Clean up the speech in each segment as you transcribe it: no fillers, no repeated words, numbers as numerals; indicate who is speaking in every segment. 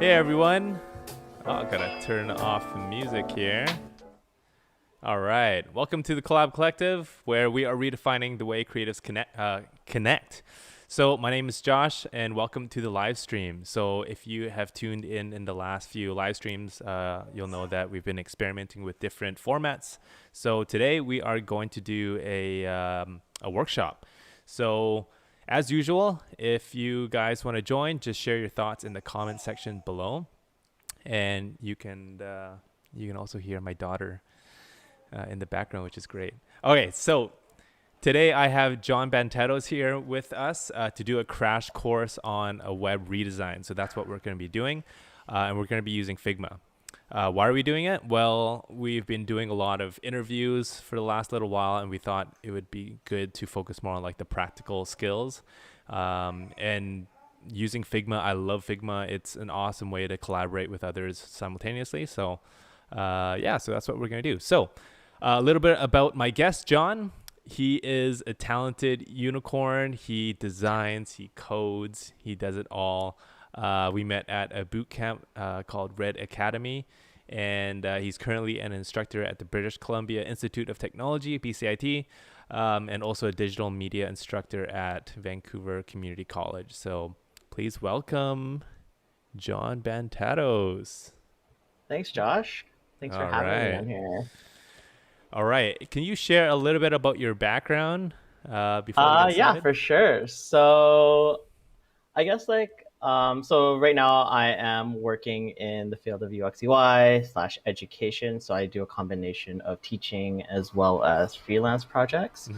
Speaker 1: Hey everyone, Oh, gotta turn off the music here. All right. Welcome to the Collab Collective, where we are redefining the way creatives connect. So my name is Josh, and welcome to the live stream. So if you have tuned in the last few live streams, you'll know that we've been experimenting with different formats. So today we are going to do a workshop. So as usual, if you guys want to join, just share your thoughts in the comment section below. And you can also hear my daughter in the background, which is great. Okay, so today I have John Bantados here with us to do a crash course on a web redesign. So that's what we're going to be doing, and we're going to be using Figma. Why are we doing it? Well, we've been doing a lot of interviews for the last little while, and we thought it would be good to focus more on like the practical skills and using Figma. I love Figma. It's an awesome way to collaborate with others simultaneously. So so that's what we're going to do. So a little bit about my guest, John. He is a talented unicorn. He designs, he codes, he does it all. We met at a boot camp called Red Academy, and he's currently an instructor at the British Columbia Institute of Technology, BCIT, and also a digital media instructor at Vancouver Community College. So please welcome John Bantados.
Speaker 2: Thanks, Josh. Thanks for
Speaker 1: All
Speaker 2: having me
Speaker 1: right.
Speaker 2: on here.
Speaker 1: All right. Can you share a little bit about your background before we get
Speaker 2: Yeah,
Speaker 1: started?
Speaker 2: for sure. So I guess so right now I am working in the field of UX UI slash education. So I do a combination of teaching as well as freelance projects.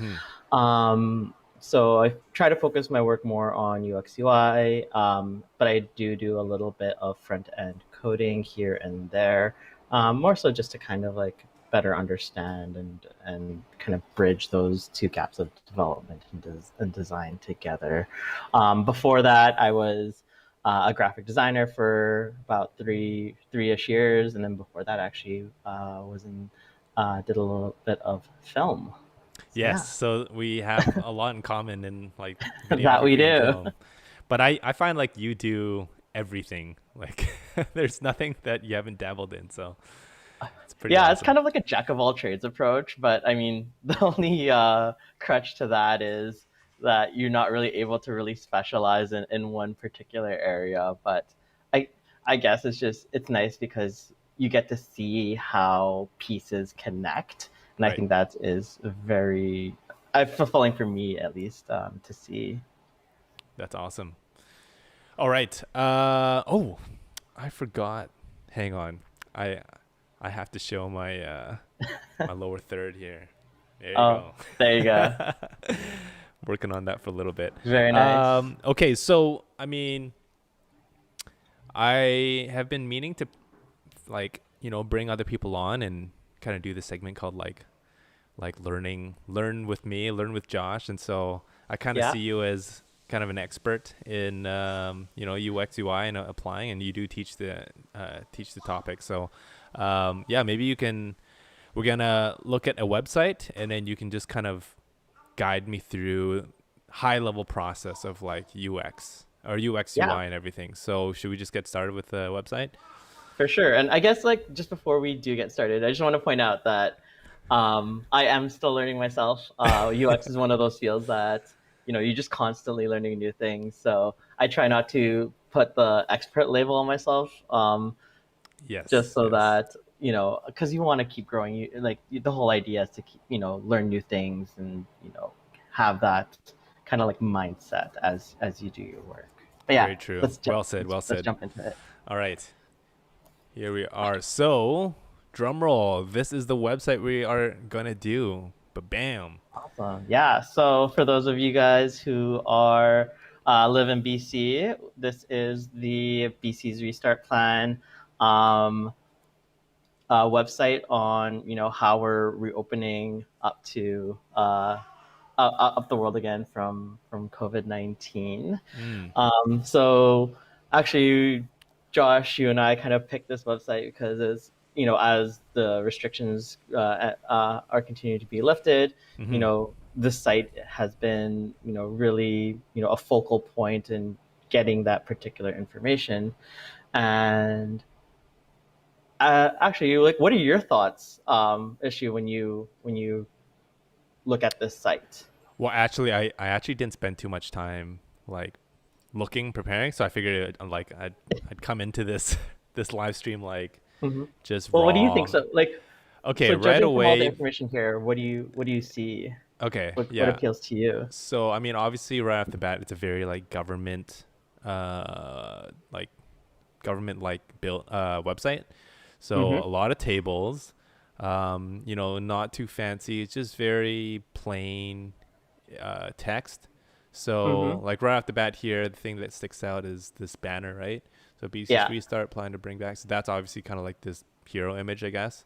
Speaker 1: Mm-hmm.
Speaker 2: So I try to focus my work more on UX UI, but I do a little bit of front end coding here and there, more so just to kind of like better understand and kind of bridge those two gaps of development and design together. Before that, I was a graphic designer for about three-ish years, and then before that, actually did a little bit of film. So
Speaker 1: Yes.
Speaker 2: yeah,
Speaker 1: So we have a lot in common in like
Speaker 2: that we
Speaker 1: videography and
Speaker 2: do.
Speaker 1: film. But I find like you do everything. Like there's nothing that you haven't dabbled in. So it's pretty
Speaker 2: Yeah, it's
Speaker 1: awesome.
Speaker 2: kind of like a jack of all trades approach, but I mean, the only crutch to that is that you're not really able to really specialize in one particular area. But I I guess it's nice because you get to see how pieces connect, and I
Speaker 1: Right.
Speaker 2: think that is very fulfilling for me at least to see.
Speaker 1: That's awesome. All right. I forgot. Hang on. I I have to show my my lower third here. There you
Speaker 2: Oh,
Speaker 1: go.
Speaker 2: there you go.
Speaker 1: Working on that for a little bit.
Speaker 2: Very nice.
Speaker 1: Okay, so I mean, I have been meaning to bring other people on and kind of do this segment called like learn with me, learn with Josh, and so I kind of
Speaker 2: Yeah.
Speaker 1: see you as kind of an expert in UX UI and applying, and you do teach the topic. So maybe you can. We're gonna look at a website, and then you can just kind of guide me through high level process of like UX or UX
Speaker 2: Yeah.
Speaker 1: UI and everything. So should we just get started with the website?
Speaker 2: For sure. And I guess like just before we do get started, I just want to point out that I am still learning myself. UX is one of those fields that you're just constantly learning new things. So I try not to put the expert label on myself, just
Speaker 1: Yes,
Speaker 2: so
Speaker 1: yes.
Speaker 2: that because you want to keep growing. The whole idea is to keep learn new things and have that kind of like mindset as you do your work. But yeah,
Speaker 1: Very true.
Speaker 2: let's jump
Speaker 1: Well said, well
Speaker 2: let's
Speaker 1: said.
Speaker 2: jump into it.
Speaker 1: All right. Here we are. So, drum roll. This is the website we are gonna do. But bam.
Speaker 2: Awesome. Yeah. So for those of you guys who are live in BC, this is the BC's Restart Plan um, website on how we're reopening up the world again from COVID-19.
Speaker 1: Mm.
Speaker 2: So actually, Josh, you and I kind of picked this website because as the restrictions are continuing to be lifted,
Speaker 1: Mm-hmm.
Speaker 2: the site has been really a focal point in getting that particular information. And Actually, like, what are your thoughts, Issue, when you look at this site?
Speaker 1: Well, actually, I actually didn't spend too much time like preparing, so I figured I'd come into this this live stream like
Speaker 2: Hmm.
Speaker 1: just
Speaker 2: Well, what do you think?
Speaker 1: raw.
Speaker 2: So, like,
Speaker 1: Okay,
Speaker 2: so
Speaker 1: right
Speaker 2: judging from all the
Speaker 1: away.
Speaker 2: information here, what do you see?
Speaker 1: Okay,
Speaker 2: What
Speaker 1: yeah.
Speaker 2: appeals to you?
Speaker 1: So I mean, obviously, right off the bat, it's a very like government like built website. So
Speaker 2: Mm-hmm.
Speaker 1: a lot of tables, not too fancy. It's just very plain text. So
Speaker 2: Mm-hmm.
Speaker 1: like right off the bat here, the thing that sticks out is this banner, right? So BC's
Speaker 2: Yeah.
Speaker 1: restart, plan to bring back. So that's obviously kind of like this hero image, I guess.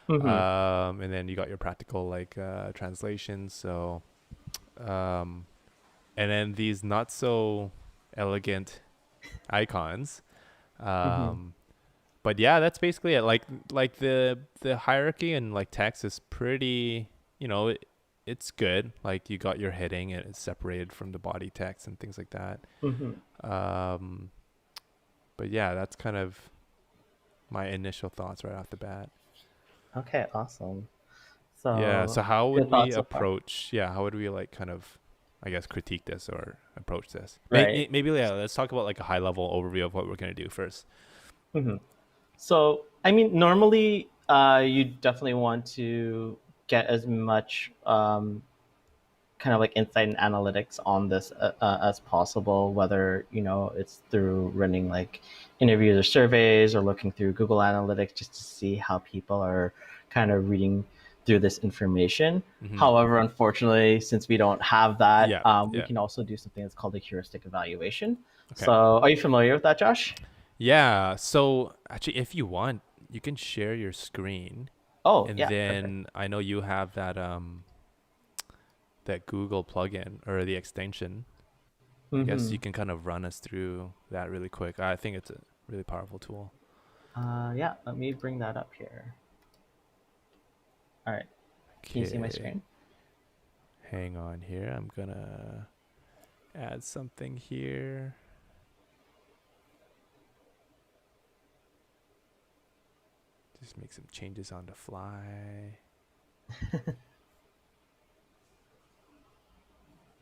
Speaker 2: Mm-hmm.
Speaker 1: And then you got your practical like translations. So um, and then these not so elegant icons.
Speaker 2: Mm-hmm.
Speaker 1: Um, but yeah, that's basically it. Like the hierarchy and like text is pretty, it's good. Like you got your heading and it's separated from the body text and things like that.
Speaker 2: Mm-hmm.
Speaker 1: Um, but yeah, that's kind of my initial thoughts right off the bat.
Speaker 2: Okay, awesome.
Speaker 1: Yeah.
Speaker 2: So,
Speaker 1: So how would
Speaker 2: good
Speaker 1: we
Speaker 2: thoughts so far.
Speaker 1: approach? Yeah, how would we like kind of, I guess, critique this or approach this?
Speaker 2: Right.
Speaker 1: Maybe yeah. Let's talk about like a high level overview of what we're gonna do first.
Speaker 2: Mm-hmm. So, I mean, normally, you definitely want to get as much kind of like insight and analytics on this as possible, whether it's through running like interviews or surveys or looking through Google Analytics just to see how people are kind of reading through this information.
Speaker 1: Mm-hmm.
Speaker 2: However, unfortunately, since we don't have that,
Speaker 1: Yeah.
Speaker 2: we
Speaker 1: Yeah.
Speaker 2: can also do something that's called a heuristic evaluation.
Speaker 1: Okay.
Speaker 2: So, are you familiar with that, Josh?
Speaker 1: Yeah. So actually, if you want, you can share your screen,
Speaker 2: Oh,
Speaker 1: and
Speaker 2: yeah, perfect.
Speaker 1: then I know you have that Google plugin or the extension. I guess
Speaker 2: Mm-hmm.
Speaker 1: you can kind of run us through that really quick. I think it's a really powerful tool.
Speaker 2: Yeah, let me bring that up here. All right, can you see my
Speaker 1: Okay.
Speaker 2: screen?
Speaker 1: Hang on here. I'm gonna add something here. Just make some changes on the fly.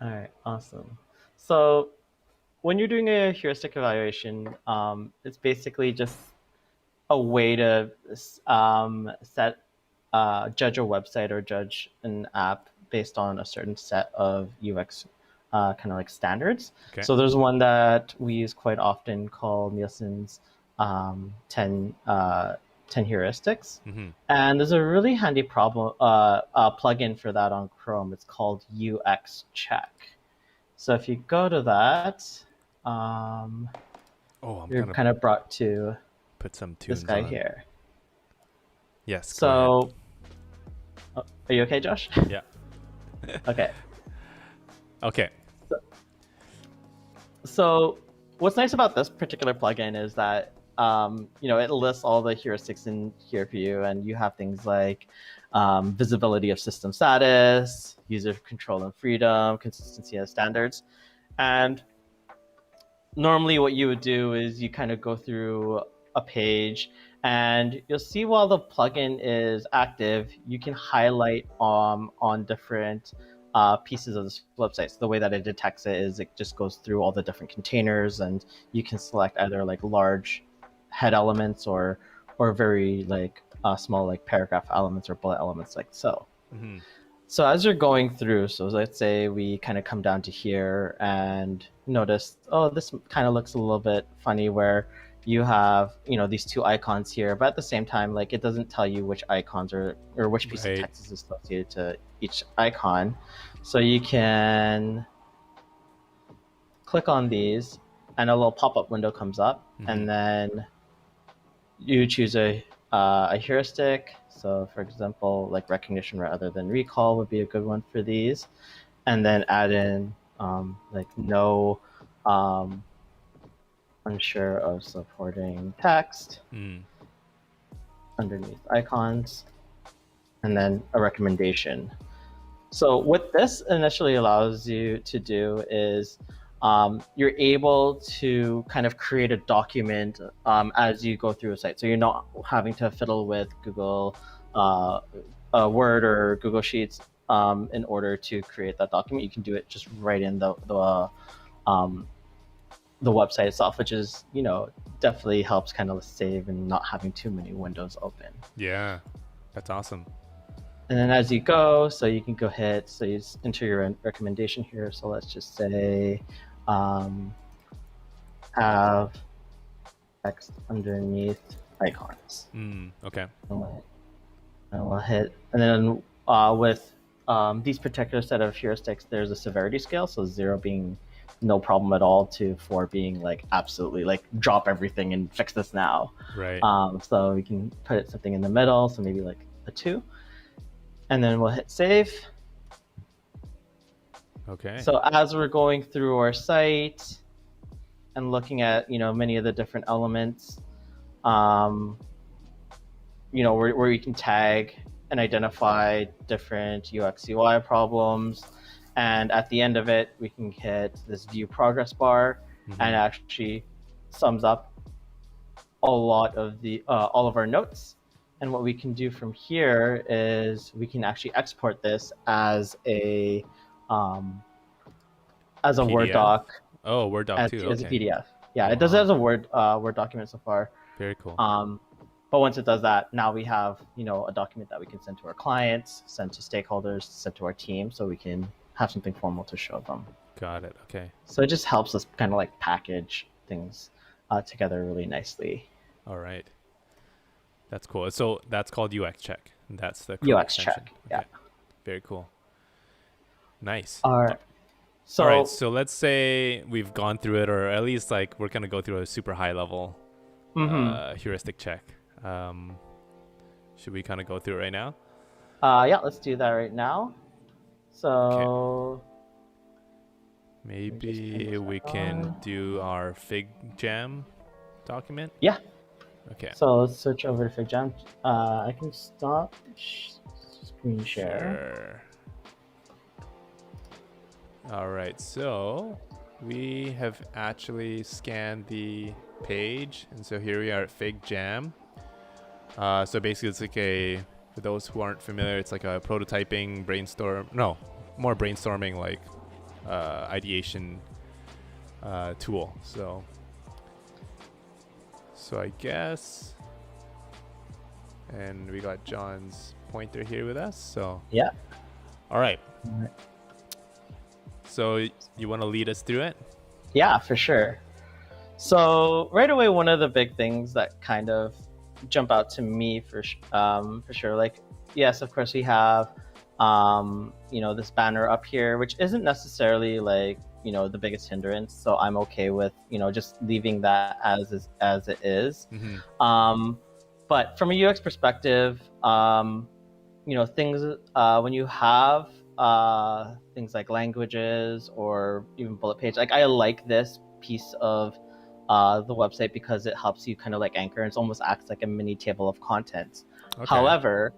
Speaker 2: All right, awesome. So when you're doing a heuristic evaluation, it's basically just a way to set judge a website or judge an app based on a certain set of UX kind of like standards.
Speaker 1: Okay.
Speaker 2: So there's one that we use quite often called Nielsen's 10 heuristics.
Speaker 1: Mm-hmm.
Speaker 2: And there's a really handy plugin for that on Chrome. It's called UX Check. So if you go to that, um,
Speaker 1: Oh, I'm
Speaker 2: you're
Speaker 1: gonna
Speaker 2: kind of brought to
Speaker 1: put some
Speaker 2: this
Speaker 1: tunes
Speaker 2: guy
Speaker 1: on.
Speaker 2: here.
Speaker 1: Yes, go ahead.
Speaker 2: So, are you okay, Josh?
Speaker 1: Yeah.
Speaker 2: Okay.
Speaker 1: Okay.
Speaker 2: So, so what's nice about this particular plugin is that it lists all the heuristics in here for you, and you have things like visibility of system status, user control and freedom, consistency of standards, and normally what you would do is you kind of go through a page and you'll see while the plugin is active, you can highlight on different pieces of this website. So the way that it detects it is it just goes through all the different containers, and you can select either like large head elements or very like small like paragraph elements or bullet elements like so.
Speaker 1: Mm-hmm.
Speaker 2: So as you're going through, so let's say we kind of come down to here and notice, oh, this kind of looks a little bit funny where you have, these two icons here, but at the same time, like it doesn't tell you which icons or which piece of
Speaker 1: Right.
Speaker 2: text is associated to each icon. So you can click on these and a little pop-up window comes up,
Speaker 1: Mm-hmm.
Speaker 2: and then you choose a heuristic. So for example, like recognition rather than recall would be a good one for these. And then add in like no unsure of supporting text
Speaker 1: Mm.
Speaker 2: underneath icons, and then a recommendation. So what this initially allows you to do is you're able to kind of create a document as you go through a site. So you're not having to fiddle with Google Word or Google Sheets in order to create that document. You can do it just right in the website itself, which is, definitely helps kind of save and not having too many windows open.
Speaker 1: Yeah, that's awesome.
Speaker 2: And then as you go, so you can go ahead, so you just enter your recommendation here. So let's just say have text underneath icons.
Speaker 1: Okay.
Speaker 2: And we'll hit, and then with these particular set of heuristics, there's a severity scale. So 0 being no problem at all to 4 being like absolutely like drop everything and fix this now.
Speaker 1: Right.
Speaker 2: So we can put it something in the middle. So maybe like a 2. And then we'll hit save.
Speaker 1: Okay.
Speaker 2: So as we're going through our site and looking at, many of the different elements, where you can tag and identify different UX UI problems. And at the end of it, we can hit this view progress bar, and actually sums up a lot of all of our notes. And what we can do from here is we can actually export this as a Word doc.
Speaker 1: Oh, Word doc too.
Speaker 2: As a
Speaker 1: Okay.
Speaker 2: PDF. Yeah, it does it as a Word document so far.
Speaker 1: Very cool.
Speaker 2: But once it does that, now we have a document that we can send to our clients, send to stakeholders, send to our team, so we can have something formal to show them.
Speaker 1: Got it. Okay.
Speaker 2: So it just helps us kind of like package things together really nicely.
Speaker 1: All right. That's cool. So that's called UX check. That's the
Speaker 2: UX
Speaker 1: extension.
Speaker 2: check.
Speaker 1: Okay.
Speaker 2: Yeah.
Speaker 1: Very cool. Nice.
Speaker 2: All right. So,
Speaker 1: all right. So let's say we've gone through it, or at least like we're gonna go through a super high level heuristic check. Should we kind of go through it right now?
Speaker 2: Yeah, let's do that right now. So
Speaker 1: okay. Maybe we can do our FIGJAM document.
Speaker 2: Yeah.
Speaker 1: Okay.
Speaker 2: So let's switch over to FIGJAM. I can stop screen share.
Speaker 1: Sure. All right. So we have actually scanned the page, and so here we are at FIGJAM. So basically, it's like for those who aren't familiar, it's like a prototyping more brainstorming, like ideation tool. So I guess, and we got John's pointer here with us. So
Speaker 2: yeah.
Speaker 1: All right. So you want to lead us through it?
Speaker 2: Yeah, for sure. So right away, one of the big things that kind of jump out to me for sure, like, yes, of course we have this banner up here, which isn't necessarily like the biggest hindrance, so I'm okay with just leaving that as it is. But from a UX perspective, things when you have things like languages or even bullet page, like I like this piece of the website because it helps you kind of like anchor. It almost acts like a mini table of contents. Okay. However,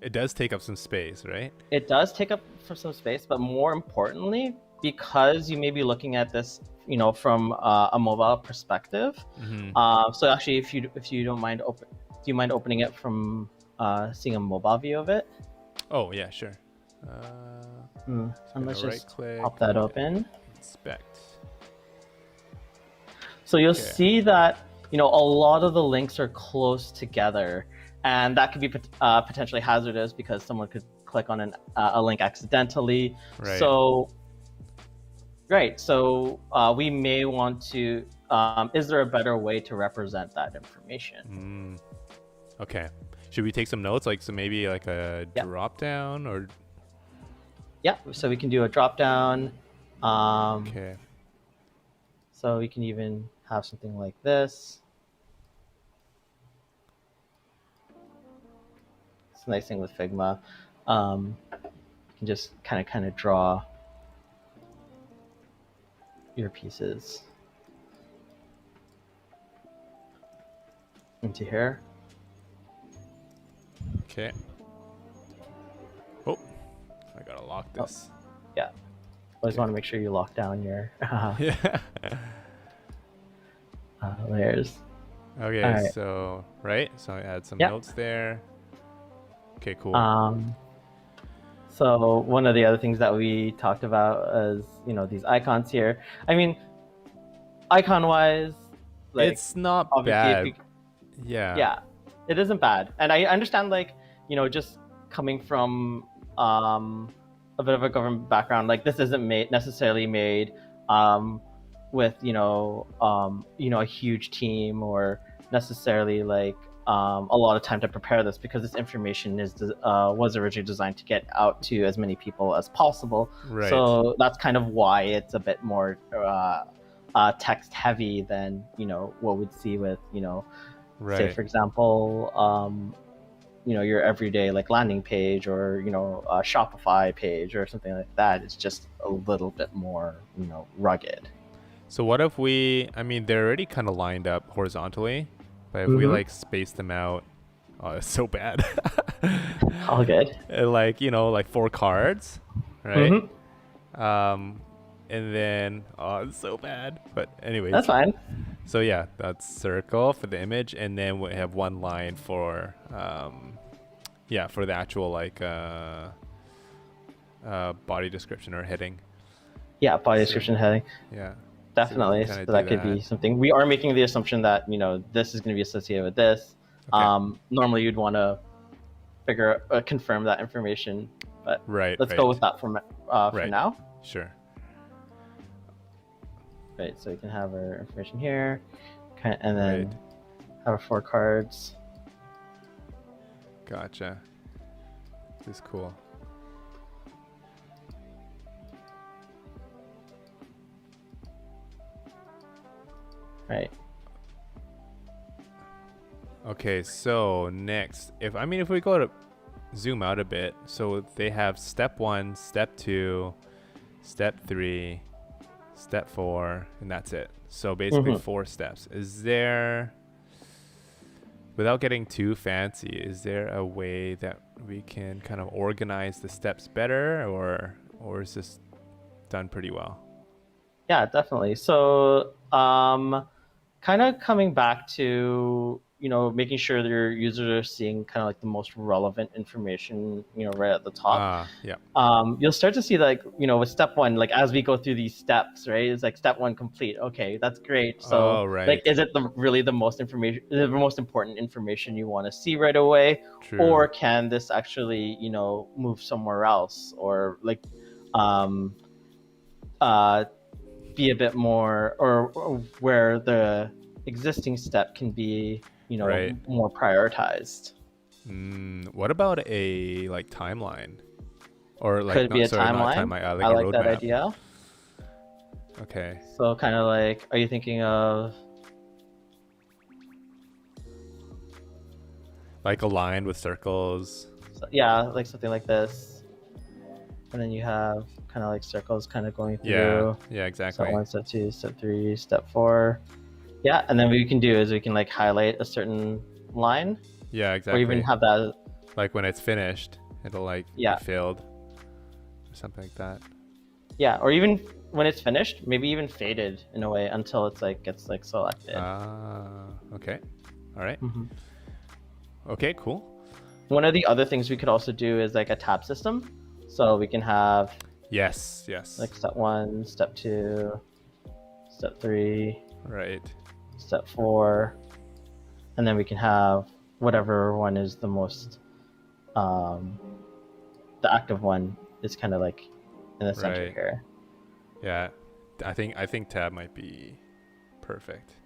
Speaker 1: it does take up some space, right? It
Speaker 2: does take up for some space, but more importantly, because you may be looking at this, from a mobile perspective. So actually, if you don't mind, do you mind opening it from seeing a mobile view of it?
Speaker 1: Oh yeah, sure.
Speaker 2: And let's just pop that open.
Speaker 1: Inspect.
Speaker 2: So you'll see that a lot of the links are close together, and that could be potentially hazardous because someone could click on a link accidentally.
Speaker 1: Right.
Speaker 2: So we may want to. Is there a better way to represent that information?
Speaker 1: Okay. Should we take some notes? So maybe like a drop down or.
Speaker 2: Yeah. So we can do a drop down.
Speaker 1: Okay.
Speaker 2: So we can even have something like this. It's a nice thing with Figma. You can just kind of draw your pieces into here.
Speaker 1: Okay. Oh, I gotta lock this.
Speaker 2: Yeah. Always want to make sure you lock down your
Speaker 1: Yeah.
Speaker 2: layers.
Speaker 1: Okay,
Speaker 2: All right.
Speaker 1: so so I add some
Speaker 2: Yeah.
Speaker 1: notes there. Okay, cool.
Speaker 2: So one of the other things that we talked about is, these icons here. I mean, icon wise, like
Speaker 1: It's not
Speaker 2: obviously if
Speaker 1: bad.
Speaker 2: you,
Speaker 1: Yeah.
Speaker 2: yeah, it isn't bad. And I understand, like, just coming from a bit of a government background, like this isn't necessarily made with a huge team, or necessarily like a lot of time to prepare this, because this information was originally designed to get out to as many people as possible.
Speaker 1: Right.
Speaker 2: So that's kind of why it's a bit more text heavy than what we'd see with
Speaker 1: Right.
Speaker 2: say, for example, your everyday like landing page, or a Shopify page or something like that. It's just a little bit more rugged.
Speaker 1: So what if I mean, they're already kind of lined up horizontally, but if we
Speaker 2: Mhm.
Speaker 1: like space them out, oh, it's so bad.
Speaker 2: All good.
Speaker 1: Like, like 4 cards, right?
Speaker 2: Mhm.
Speaker 1: And then, oh, it's so bad. But anyways.
Speaker 2: That's fine.
Speaker 1: So yeah, that's circle for the image, and then we have one line for, for the actual like body description or heading.
Speaker 2: Yeah, body description heading.
Speaker 1: Yeah.
Speaker 2: Definitely. So that could be something. We are making the assumption that this is going to be associated with this.
Speaker 1: Okay.
Speaker 2: Normally you'd want to confirm that information, but let's
Speaker 1: right.
Speaker 2: go with that for now.
Speaker 1: Sure.
Speaker 2: Right, so we can have our information here, and then have our 4 cards.
Speaker 1: Gotcha. This is cool.
Speaker 2: Right.
Speaker 1: Okay, so next, if we go to zoom out a bit, so they have step 1, step 2, step 3, step 4, and that's it. So basically 4 steps. Is there, without getting too fancy, is there a way that we can kind of organize the steps better, or is this done pretty well?
Speaker 2: Yeah, definitely. So kind of coming back to making sure that your users are seeing kind of like the most relevant information right at the top.
Speaker 1: Yeah.
Speaker 2: You'll start to see, like, with step 1, like as we go through these steps, right, it's like step 1 complete. Okay, that's great. So like, is it really the most important information you want to see right away?
Speaker 1: True.
Speaker 2: Or can this actually move somewhere else, or like be a bit more, or where the existing step can be more prioritized?
Speaker 1: What about a like timeline, or like
Speaker 2: could it be a timeline?
Speaker 1: like
Speaker 2: I like that idea.
Speaker 1: Okay.
Speaker 2: So kind of like, are you thinking of
Speaker 1: like a line with circles?
Speaker 2: Yeah, like something like this, and then you have kind of like circles kind of going through.
Speaker 1: Yeah, exactly.
Speaker 2: Step 1, step 2, step 3, step 4. Yeah, and then what we can do is we can like highlight a certain line.
Speaker 1: Yeah, exactly.
Speaker 2: Or even have that,
Speaker 1: like when it's finished, it'll like be filled or something like that.
Speaker 2: Yeah, or even when it's finished, maybe even faded in a way until it's like gets like selected.
Speaker 1: Okay. All right. Okay, cool.
Speaker 2: One of the other things we could also do is like a tab system. So we can have
Speaker 1: yes
Speaker 2: like step 1, step 2, step 3,
Speaker 1: right,
Speaker 2: step 4, and then we can have whatever one is the most the active one is kind of like in the center here.
Speaker 1: Yeah, I think tab might be perfect.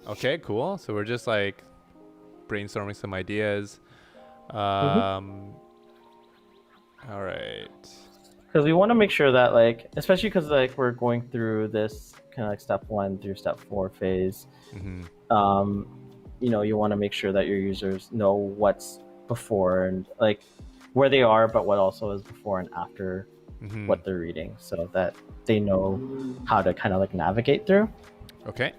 Speaker 1: Okay, cool. So we're just like brainstorming some ideas. All right.
Speaker 2: Because we want to make sure that, like, especially because like we're going through this kind of like step 1 through step 4 phase, you want to make sure that your users know what's before and like where they are, but what also is before and after what they're reading, so that they know how to kind of like navigate through. Okay.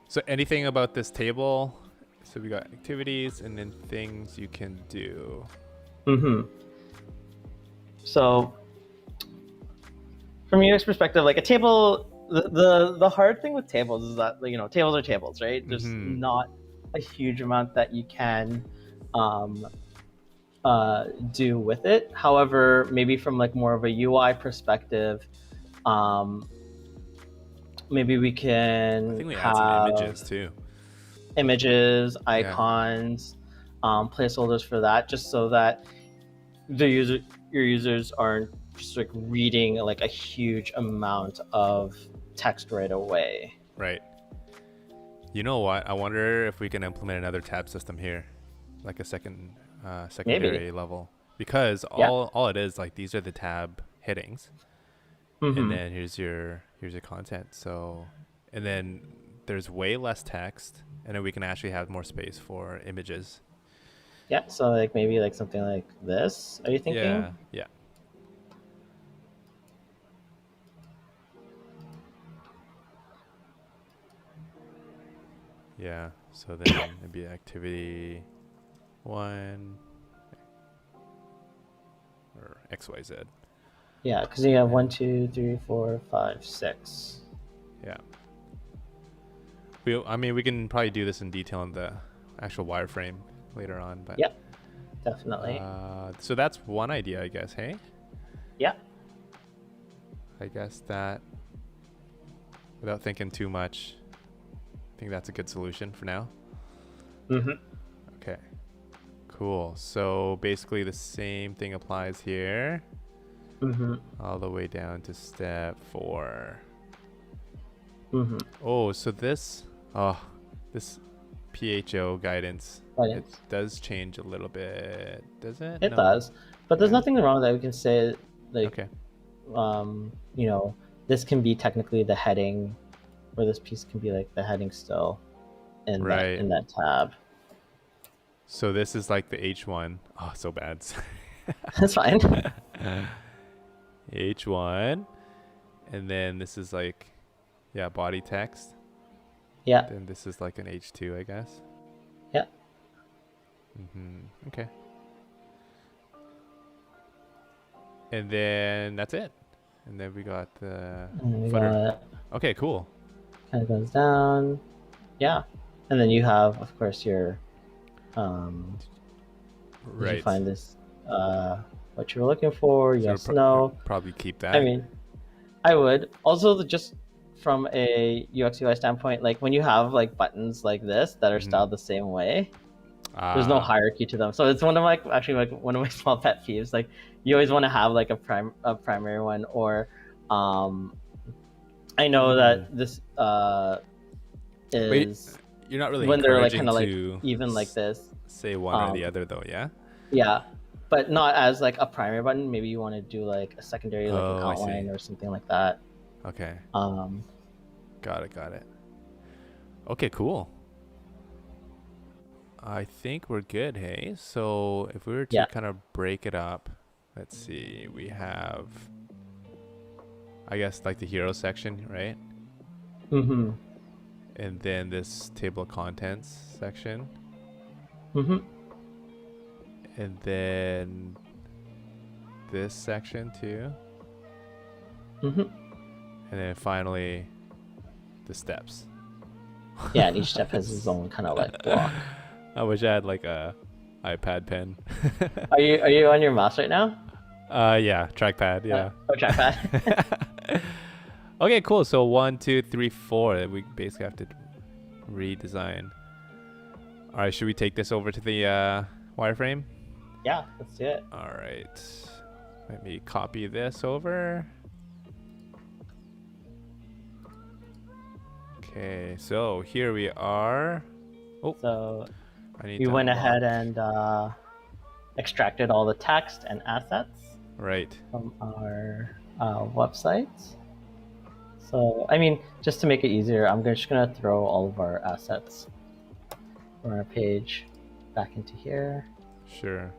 Speaker 1: So anything about this table? So we got activities and then things you can do.
Speaker 2: So from UX perspective, like a table, the hard thing with tables is that, like, tables are tables, right? There's not a huge amount that you can um, do with it. However, maybe from like more of a UI perspective, um, maybe we
Speaker 1: I
Speaker 2: can
Speaker 1: think we add some
Speaker 2: have
Speaker 1: images too.
Speaker 2: images, icons, placeholders for that, just so that your users aren't just like reading like a huge amount of text right away.
Speaker 1: Right. You know what? I wonder if we can implement another tab system here, like a secondary level, because all it is, like, these are the tab headings, and then here's your content. So, and then there's way less text, and then we can actually have more space for images.
Speaker 2: Yeah, so like maybe like something like this. Are you thinking?
Speaker 1: Yeah, yeah. Yeah, so then it'd be activity 1 or XYZ.
Speaker 2: Yeah, because you have 1, 2, 3, 4, 5, 6.
Speaker 1: Yeah. I mean, we can probably do this in detail in the actual wireframe later on, but
Speaker 2: yeah, definitely.
Speaker 1: So that's one idea, I guess. Hey.
Speaker 2: Yeah.
Speaker 1: I guess that, without thinking too much, I think that's a good solution for now. Okay. Cool. So basically, the same thing applies here. All the way down to step 4. Oh, so this PHO guidance, it does change a little bit, does it?
Speaker 2: It does, but there's nothing wrong that we can say, like,
Speaker 1: okay.
Speaker 2: This can be technically the heading, or this piece can be like the heading still in that tab.
Speaker 1: So this is like the H1. Oh, so bad.
Speaker 2: That's fine.
Speaker 1: H1, and then this is like, body text.
Speaker 2: Yeah.
Speaker 1: Then this is like an H2, I guess.
Speaker 2: Yeah.
Speaker 1: Okay. And then that's it. And then we got the footer. Okay, cool.
Speaker 2: Kind of goes down. Yeah. And then you have, of course, your did you find this what you were looking for? Yes, no.
Speaker 1: Probably keep that.
Speaker 2: I mean, I would. Also, just from a UX UI standpoint, like when you have like buttons like this that are styled the same way, there's no hierarchy to them. So it's one of my one of my small pet peeves. Like you always want to have like a primary one, or I know that this is
Speaker 1: you're not really
Speaker 2: when they're like kind of like even like this.
Speaker 1: Say one or the other though, yeah.
Speaker 2: Yeah, but not as like a primary button. Maybe you want to do like a secondary, like an outline or something like that.
Speaker 1: Okay. Got it. Okay, cool. I think we're good, hey? So if we were to kind of break it up, let's see, we have, I guess, like the hero section, right? And then this table of contents section. And then this section too. And then finally, the steps.
Speaker 2: Yeah, and each step has its own kind of like block.
Speaker 1: I wish I had like a iPad pen.
Speaker 2: Are you on your mouse right now?
Speaker 1: Yeah, trackpad. Yeah.
Speaker 2: Trackpad.
Speaker 1: Okay, cool. So 1, 2, 3, 4. We basically have to redesign. All right, should we take this over to the wireframe?
Speaker 2: Yeah, let's do it.
Speaker 1: All right. Let me copy this over. Okay, so here we are. Oh,
Speaker 2: so we went ahead and extracted all the text and assets from our website. So, I mean, just to make it easier, I'm just going to throw all of our assets from our page back into here.
Speaker 1: Sure.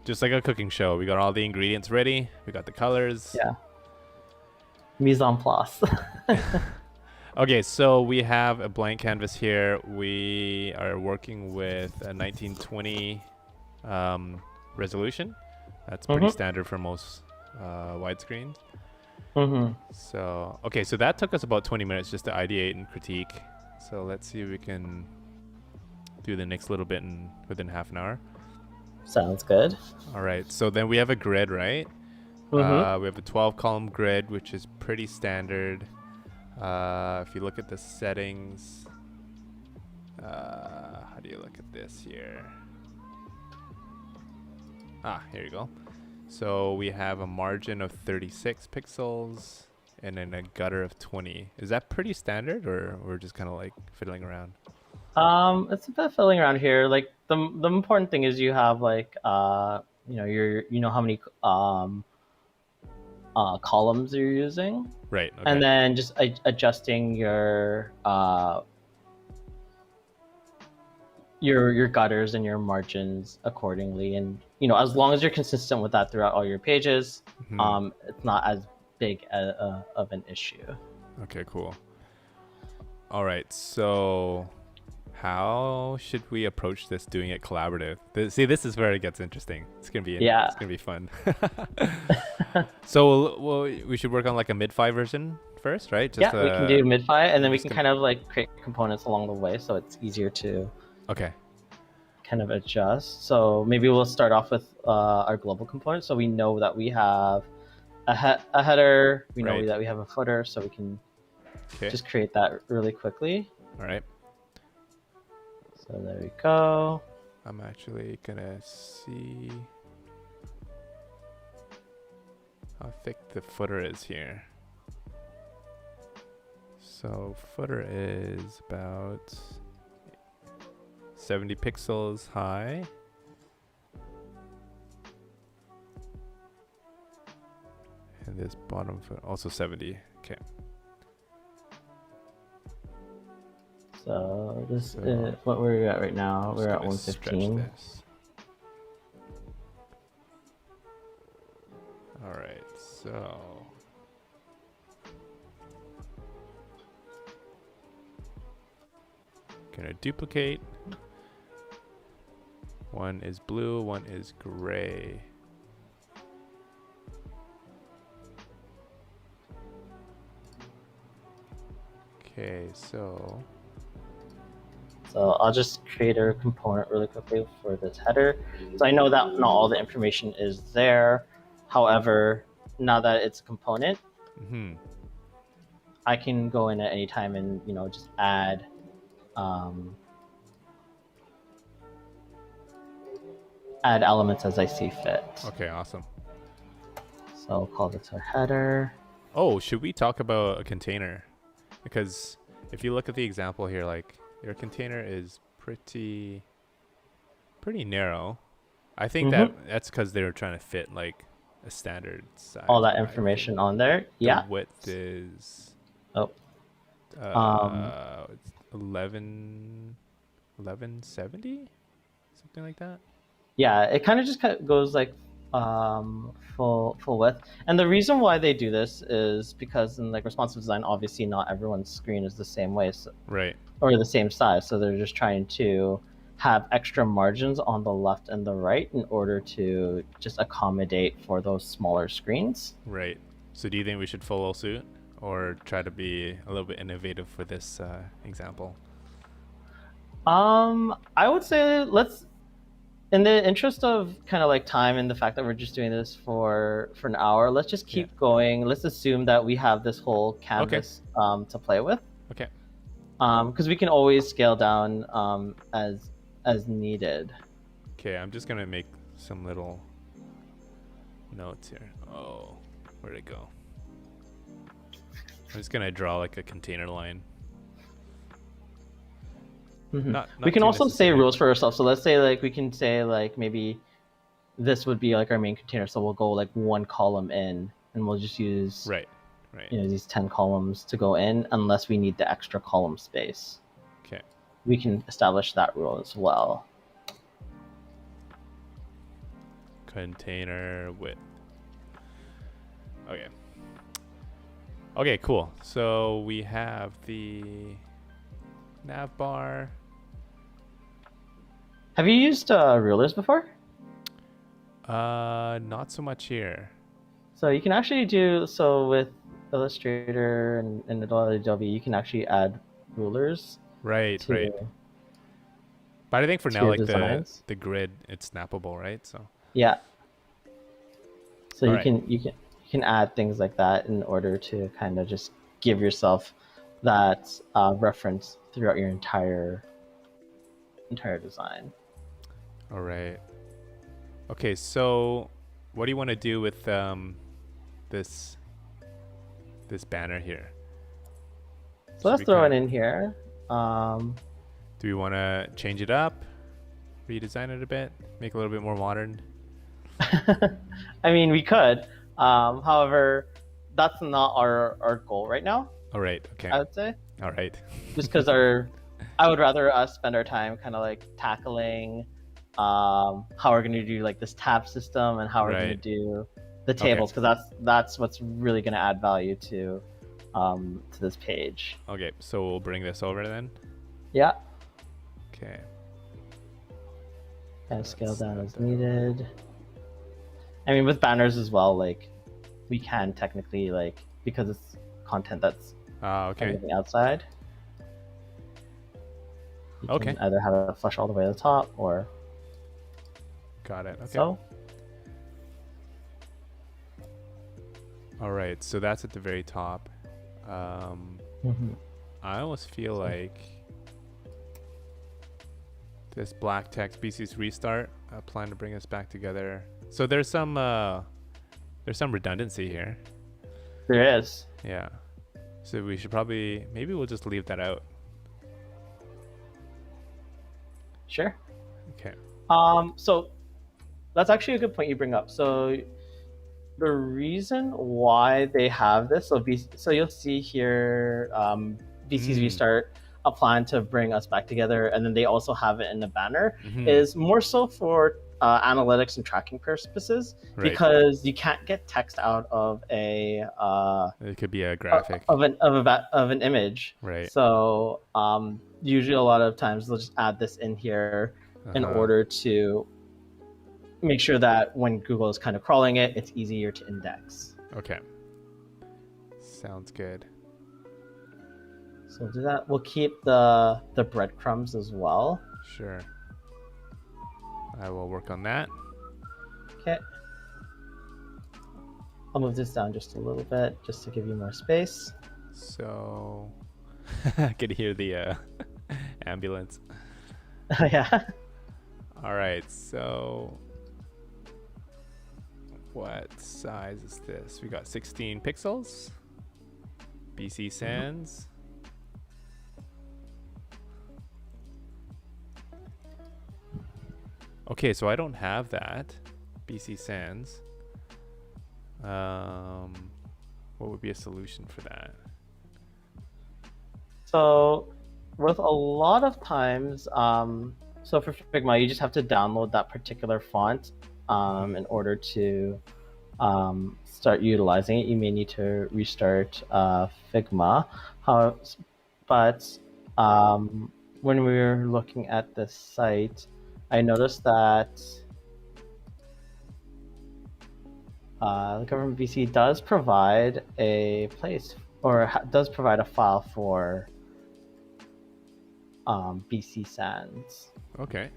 Speaker 1: Just like a cooking show. We got all the ingredients ready. We got the colors.
Speaker 2: Yeah. Mise en place.
Speaker 1: Okay, so we have a blank canvas here. We are working with a 1920 resolution. That's pretty standard for most widescreens. So, okay, so that took us about 20 minutes just to ideate and critique. So let's see if we can do the next little bit within half an hour.
Speaker 2: Sounds good.
Speaker 1: All right, so then we have a grid, right? We have a 12 column grid, which is pretty standard. If you look at the settings, how do you look at this here? Here you go. So we have a margin of 36 pixels and then a gutter of 20. Is that pretty standard, or we're just kind of like fiddling around?
Speaker 2: It's a bit fiddling around here. Like the important thing is you have like how many columns you're using,
Speaker 1: Right. Okay.
Speaker 2: and then just adjusting your gutters and your margins accordingly. And as long as you're consistent with that throughout all your pages, it's not as big of an issue.
Speaker 1: Okay, cool. All right, so how should we approach this doing it collaborative? See, this is where it gets interesting. It's gonna be fun. So we should work on like a mid-fi version first, right?
Speaker 2: We can do mid-fi, and then we can kind of like create components along the way, so it's easier to kind of adjust. So maybe we'll start off with our global component, so we know that we have a header, we know that we have a footer, so we can just create that really quickly.
Speaker 1: All right.
Speaker 2: So there we go.
Speaker 1: I'm actually gonna see how thick the footer is here. So footer is about 70 pixels high. And this bottom foot also 70. Okay.
Speaker 2: So this is what we're at right now. We're at 115.
Speaker 1: All right, so gonna duplicate. One is blue, one is gray. Okay, so
Speaker 2: I'll just create a component really quickly for this header. So I know that not all the information is there. However, now that it's a component, I can go in at any time and just add elements as I see fit.
Speaker 1: Okay, awesome.
Speaker 2: So I'll call this our header.
Speaker 1: Oh, should we talk about a container? Because if you look at the example here, like your container is pretty narrow. I think that's because they were trying to fit like a standard size.
Speaker 2: All that information on there.
Speaker 1: The width is
Speaker 2: it's
Speaker 1: 1170, something like that.
Speaker 2: Yeah, it kind of just goes like full width. And the reason why they do this is because in like responsive design, obviously not everyone's screen is the same way, or the same size. So they're just trying to have extra margins on the left and the right in order to just accommodate for those smaller screens.
Speaker 1: Right. So do you think we should follow suit or try to be a little bit innovative for this example?
Speaker 2: I would say let's, in the interest of kind of like time and the fact that we're just doing this for an hour, let's just keep going. Let's assume that we have this whole canvas to play with.
Speaker 1: Okay.
Speaker 2: Because we can always scale down as needed.
Speaker 1: Okay, I'm just gonna make some little notes here. Oh, where'd it go? I'm just gonna draw like a container line. Not
Speaker 2: we can also say rules for ourselves. So let's say like we can say like maybe this would be like our main container. So we'll go like one column in, and we'll just use these 10 columns to go in unless we need the extra column space.
Speaker 1: Okay.
Speaker 2: We can establish that rule as well.
Speaker 1: Container width. Okay. Okay, cool. So we have the nav bar.
Speaker 2: Have you used rulers before?
Speaker 1: Not so much here.
Speaker 2: So you can actually do so with Illustrator and Adobe. You can actually add rulers
Speaker 1: Right,
Speaker 2: to
Speaker 1: right. But I think for now,
Speaker 2: your
Speaker 1: like
Speaker 2: designs.
Speaker 1: the grid, it's snappable, right? So,
Speaker 2: Yeah. So
Speaker 1: all
Speaker 2: you
Speaker 1: right.
Speaker 2: can add things like that in order to kind of just give yourself that reference throughout your entire design.
Speaker 1: All right. Okay, so what do you want to do with this this banner here?
Speaker 2: So
Speaker 1: Should
Speaker 2: let's
Speaker 1: we
Speaker 2: throw
Speaker 1: kind
Speaker 2: it
Speaker 1: of
Speaker 2: in here.
Speaker 1: do we want to change it up, redesign it a bit, make it a little bit more modern?
Speaker 2: I mean, we could. However, that's not our goal right now,
Speaker 1: All right. Okay.
Speaker 2: I would say.
Speaker 1: All right.
Speaker 2: Just because I would rather us spend our time kind of like tackling how we're going to do like this tab system and how we're going to
Speaker 1: Right.
Speaker 2: do the
Speaker 1: Okay.
Speaker 2: tables, because that's what's really going to add value to this page.
Speaker 1: Okay. So we'll bring this over then.
Speaker 2: Yeah,
Speaker 1: Okay.
Speaker 2: and scale
Speaker 1: That's
Speaker 2: down
Speaker 1: not
Speaker 2: as
Speaker 1: that.
Speaker 2: needed. I mean, with banners as well, like we can technically like, because it's content that's
Speaker 1: Okay.
Speaker 2: on the outside. You
Speaker 1: Okay.
Speaker 2: can either have it flush all the way to the top or
Speaker 1: Got it. Okay.
Speaker 2: so.
Speaker 1: All right. So that's at the very top.
Speaker 2: Mhm.
Speaker 1: I almost feel like this black text BC's restart plan to bring us back together. So there's some redundancy here.
Speaker 2: There is.
Speaker 1: Yeah. So we should maybe we'll just leave that out.
Speaker 2: Sure.
Speaker 1: Okay.
Speaker 2: So that's actually a good point you bring up. So the reason why they have this, so you'll see here, BC's restart, a plan to bring us back together, and then they also have it in the banner, is more so for analytics and tracking purposes,
Speaker 1: Right.
Speaker 2: because you can't get text out of a
Speaker 1: It could be a graphic.
Speaker 2: of an image.
Speaker 1: Right.
Speaker 2: So usually a lot of times they'll just add this in here in order to make sure that when Google is kind of crawling it, it's easier to index.
Speaker 1: Okay. Sounds good.
Speaker 2: So we'll do that. We'll keep the breadcrumbs as well.
Speaker 1: Sure. I will work on that.
Speaker 2: Okay. I'll move this down just a little bit just to give you more space.
Speaker 1: So I could hear the ambulance.
Speaker 2: Yeah.
Speaker 1: All right. So what size is this? We got 16 pixels. BC Sans. Okay, so I don't have that. BC Sans. What would be a solution for that?
Speaker 2: So with a lot of times, so for Figma, you just have to download that particular font in order to start utilizing it. You may need to restart Figma. But when we were looking at this site, I noticed that the government BC does provide a place, or does provide a file for BC Sans.
Speaker 1: Okay.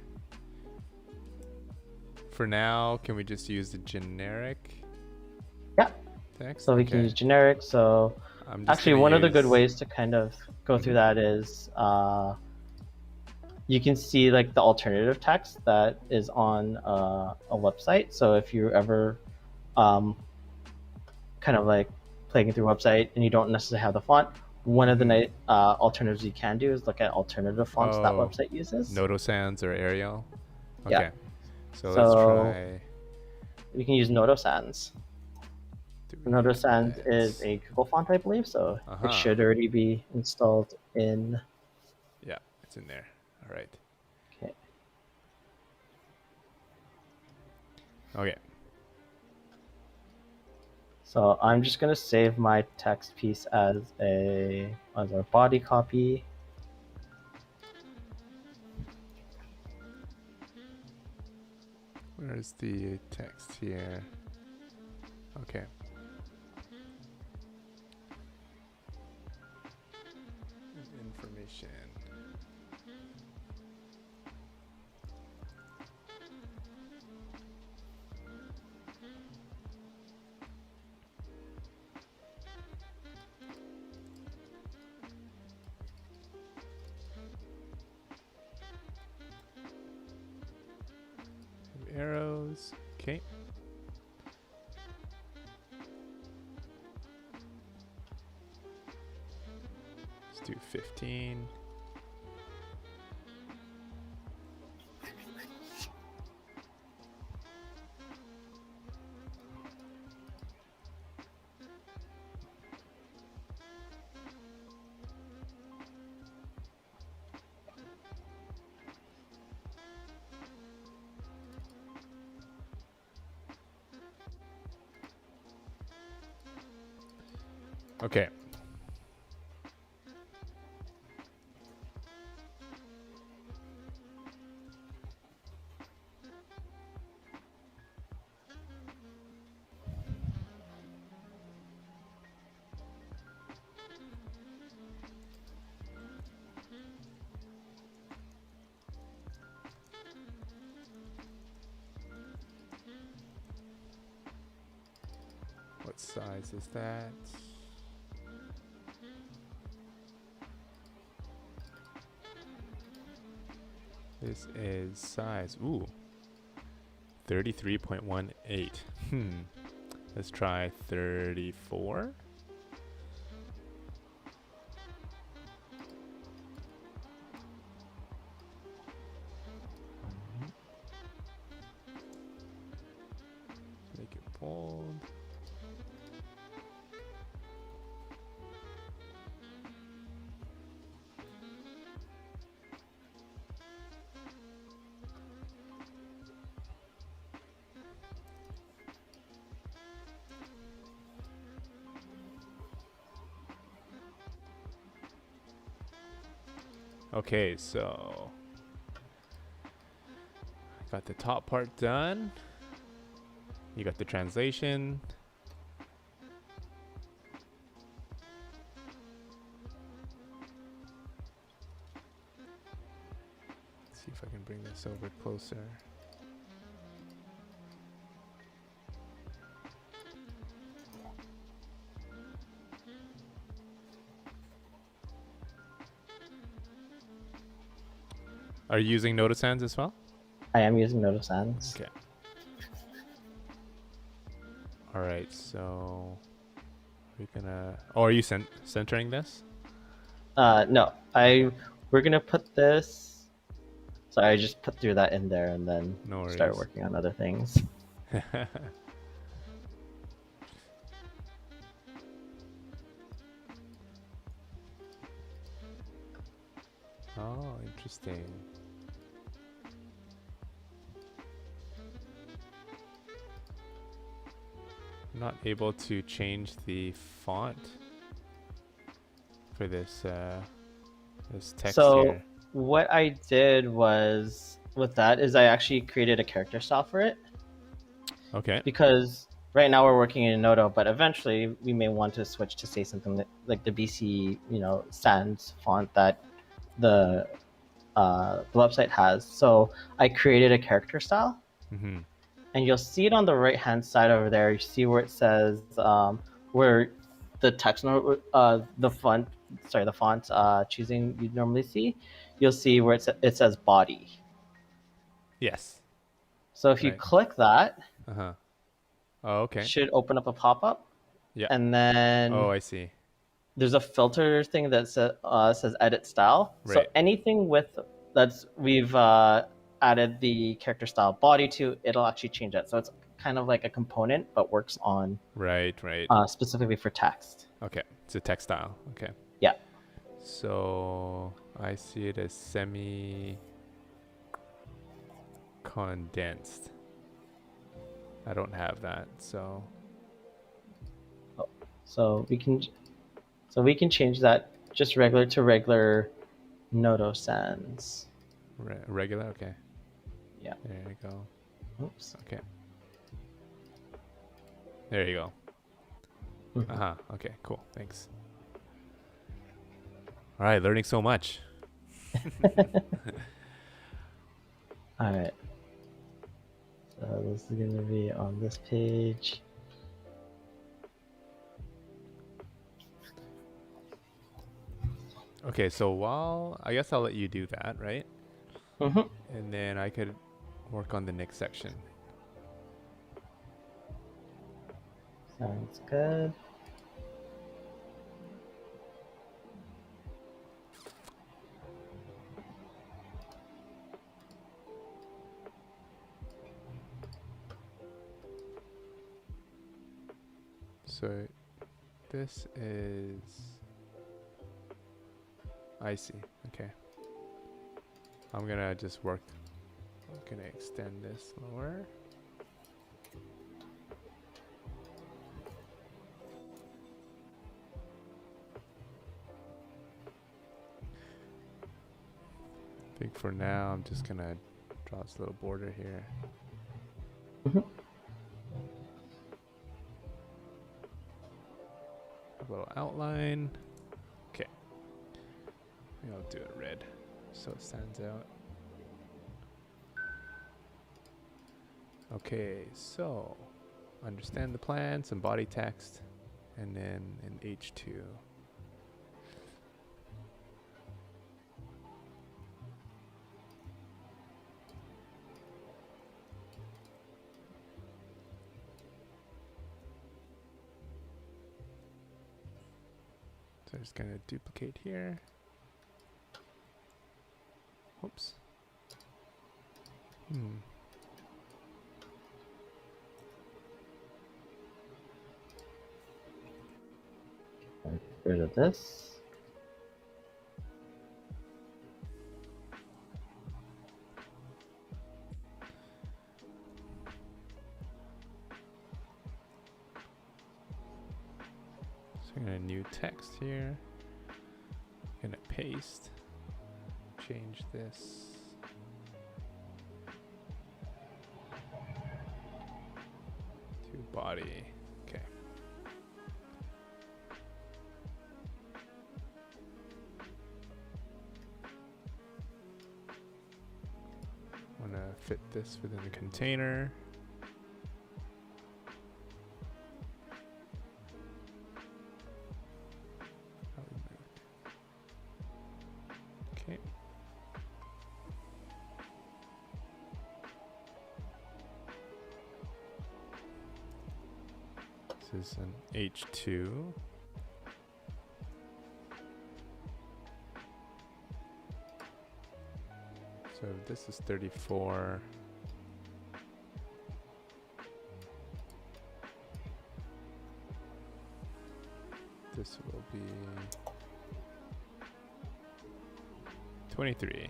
Speaker 1: For now, can we just use the generic
Speaker 2: Yeah.
Speaker 1: text?
Speaker 2: So we can use generic. So actually, one of the good ways to kind of go through that is you can see like the alternative text that is on a website. So if you ever kind of like playing through a website and you don't necessarily have the font, one of the alternatives you can do is look at alternative fonts that website uses.
Speaker 1: Noto Sans or Arial? Okay.
Speaker 2: Yeah.
Speaker 1: So let's try.
Speaker 2: We can use Noto Sans. Noto Sans is a Google font, I believe, so it should already be installed in.
Speaker 1: Yeah, it's in there. All right.
Speaker 2: Okay.
Speaker 1: Okay.
Speaker 2: So I'm just gonna save my text piece as our body copy.
Speaker 1: Where's the text here? Okay. Information. Arrows. Okay. Let's do 15. Okay. What size is that? This is size, 33.18. Let's try 34. Make it bold. Okay, so got the top part done. You got the translation. Let's see if I can bring this over closer. Are you using Notice Hands as well?
Speaker 2: I am using Notice Hands.
Speaker 1: Okay. All right, so we're gonna. Oh, are you centering this?
Speaker 2: No, we're gonna put this. So I just put through that in there and then
Speaker 1: No
Speaker 2: start
Speaker 1: worries.
Speaker 2: working on other things.
Speaker 1: Oh, interesting. I'm not able to change the font for this this text
Speaker 2: So
Speaker 1: here.
Speaker 2: what I did was with that is I actually created a character style for it,
Speaker 1: Okay.
Speaker 2: because right now we're working in Noto, but eventually we may want to switch to say something like the BC, Sans font that the website has. So I created a character style,
Speaker 1: Mm-hmm.
Speaker 2: and you'll see it on the right hand side over there. You see where it says where the text the font choosing you normally see. You'll see where it says body.
Speaker 1: Yes.
Speaker 2: So if you
Speaker 1: Right.
Speaker 2: click that,
Speaker 1: Uh-huh. Oh, okay.
Speaker 2: it should open up a pop-up,
Speaker 1: Yeah.
Speaker 2: and then
Speaker 1: Oh, I see.
Speaker 2: there's a filter thing that says edit style. So
Speaker 1: Right.
Speaker 2: anything we've added the character style body to, it'll actually change it. So it's kind of like a component, but works on
Speaker 1: Right.
Speaker 2: specifically for text.
Speaker 1: Okay. It's a textile. Okay.
Speaker 2: Yeah.
Speaker 1: So I see it as semi condensed. I don't have that, so
Speaker 2: So we can change that just regular to regular Noto Sans.
Speaker 1: regular. Okay.
Speaker 2: Yeah.
Speaker 1: There you go.
Speaker 2: Oops.
Speaker 1: Okay. There you go. Okay, cool. Thanks. All right, learning so much.
Speaker 2: All right. So this is going to be on this page.
Speaker 1: Okay, so I guess I'll let you do that, right? And then I could work on the next section.
Speaker 2: Sounds good.
Speaker 1: So this is, I see. Okay. I'm gonna just work. I'm gonna extend this lower. I think for now, I'm just gonna draw this little border here. A little outline. Okay. Maybe I'll do it red so it stands out. Okay, so understand the plan, some body text, and then in H2. So I'm just gonna duplicate here. Oops.
Speaker 2: Get rid of this.
Speaker 1: So I'm gonna new text here. Gonna paste. Change this. To body. Okay. Want to fit this within the container. Okay. This is an H2. So this is 34. This will be 23.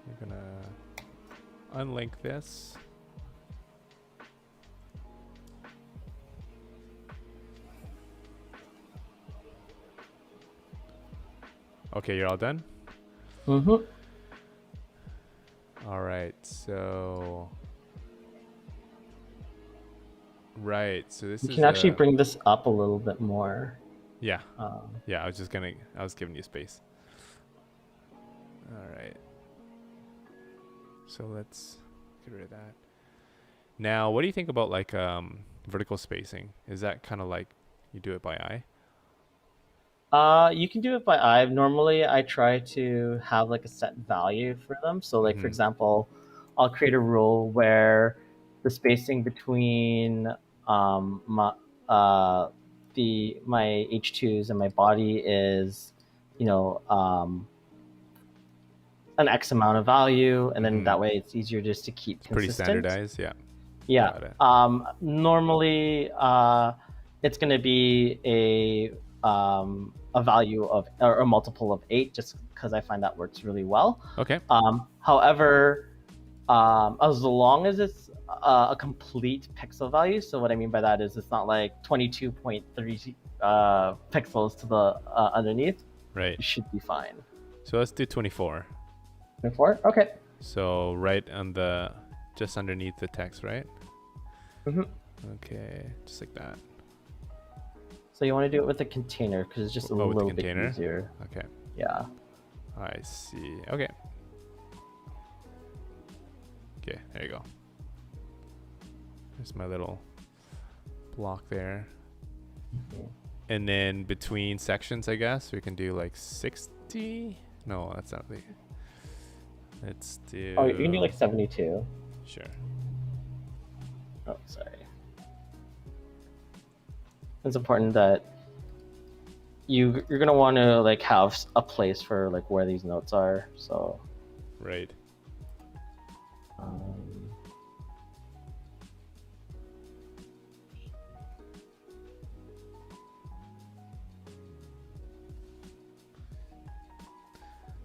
Speaker 1: We're gonna unlink this. Okay, you're all done?
Speaker 2: Mm-hmm.
Speaker 1: All right, so... Right, so this is...
Speaker 2: You can actually bring this up a little bit more.
Speaker 1: Yeah. Yeah, I was giving you space. All right. So let's get rid of that. Now, what do you think about like vertical spacing? Is that kind of like you do it by eye?
Speaker 2: You can do it by eye. Normally, I try to have like a set value for them. So, like for example, I'll create a rule where the spacing between my my H2s and my body is, an X amount of value, and then that way it's easier just to keep consistent.
Speaker 1: Pretty standardized, yeah.
Speaker 2: Yeah. Normally, it's going to be a value of or a multiple of 8, just because I find that works really well.
Speaker 1: Okay.
Speaker 2: However, as long as it's a complete pixel value. So what I mean by that is it's not like 22.3 pixels to the underneath.
Speaker 1: Right.
Speaker 2: You should be fine.
Speaker 1: So let's do 24.
Speaker 2: 24? Okay.
Speaker 1: So right on the, just underneath the text, right?
Speaker 2: Mm-hmm.
Speaker 1: Okay, just like that.
Speaker 2: So you want to do it with a container because it's just a little bit easier.
Speaker 1: Okay.
Speaker 2: Yeah.
Speaker 1: I see. Okay. Okay, there you go. There's my little block there.
Speaker 2: Mm-hmm.
Speaker 1: And then between sections, I guess, we can do like 60. No, that's not the. Let's do.
Speaker 2: Oh, you can do like 72.
Speaker 1: Sure.
Speaker 2: Oh, sorry. It's important that you're gonna want to like have a place for like where these notes are. So.
Speaker 1: Right.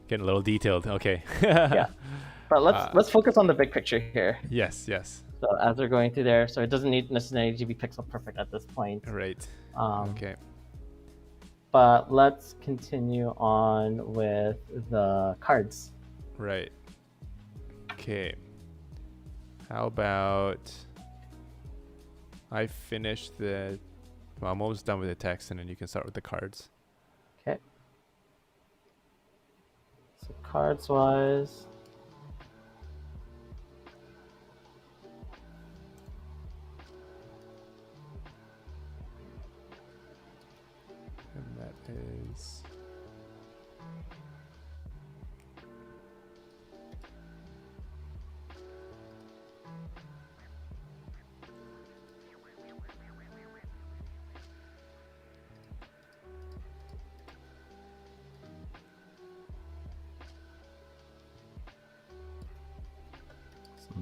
Speaker 1: Getting a little detailed. Okay.
Speaker 2: Yeah. But let's focus on the big picture here.
Speaker 1: Yes, yes.
Speaker 2: So as we're going through there, so it doesn't need necessarily to be pixel perfect at this point.
Speaker 1: Right. Okay.
Speaker 2: But let's continue on with the cards.
Speaker 1: Right. Okay. How about I finish the, well, I'm almost done with the text and then you can start with the cards.
Speaker 2: Okay. So cards wise.
Speaker 1: And that is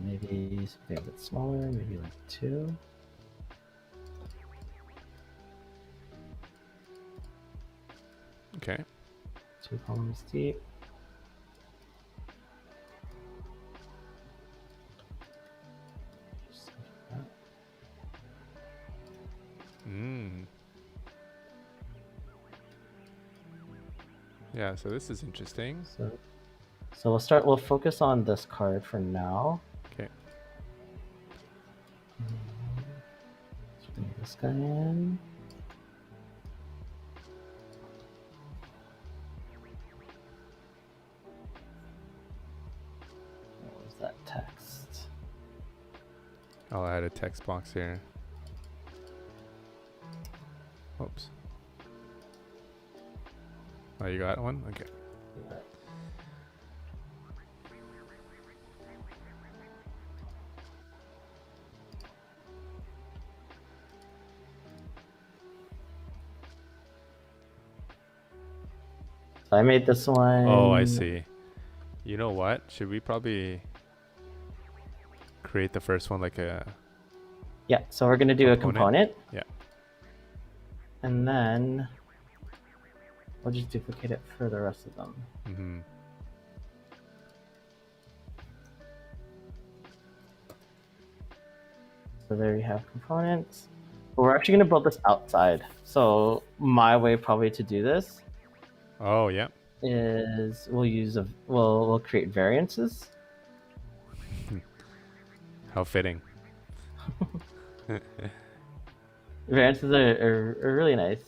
Speaker 2: Maybe something a bit smaller, maybe like 2.
Speaker 1: okay.
Speaker 2: 2 columns deep.
Speaker 1: Yeah, so this is interesting.
Speaker 2: So we'll focus on this card for now.
Speaker 1: Okay.
Speaker 2: Let's bring this guy in. What was that text?
Speaker 1: I'll add a text box here. Oops. Oh, you got one? Okay.
Speaker 2: Yeah. So I made this one.
Speaker 1: Oh, I see. You know what? Should we probably create the first one like a...
Speaker 2: Yeah, so we're going to do a component.
Speaker 1: Yeah.
Speaker 2: And then we'll just duplicate it for the rest of them.
Speaker 1: Mm-hmm.
Speaker 2: So there you have components. But we're actually going to build this outside. So my way probably to do this
Speaker 1: Oh, yeah.
Speaker 2: is we'll create variances.
Speaker 1: How fitting.
Speaker 2: Variances are really nice.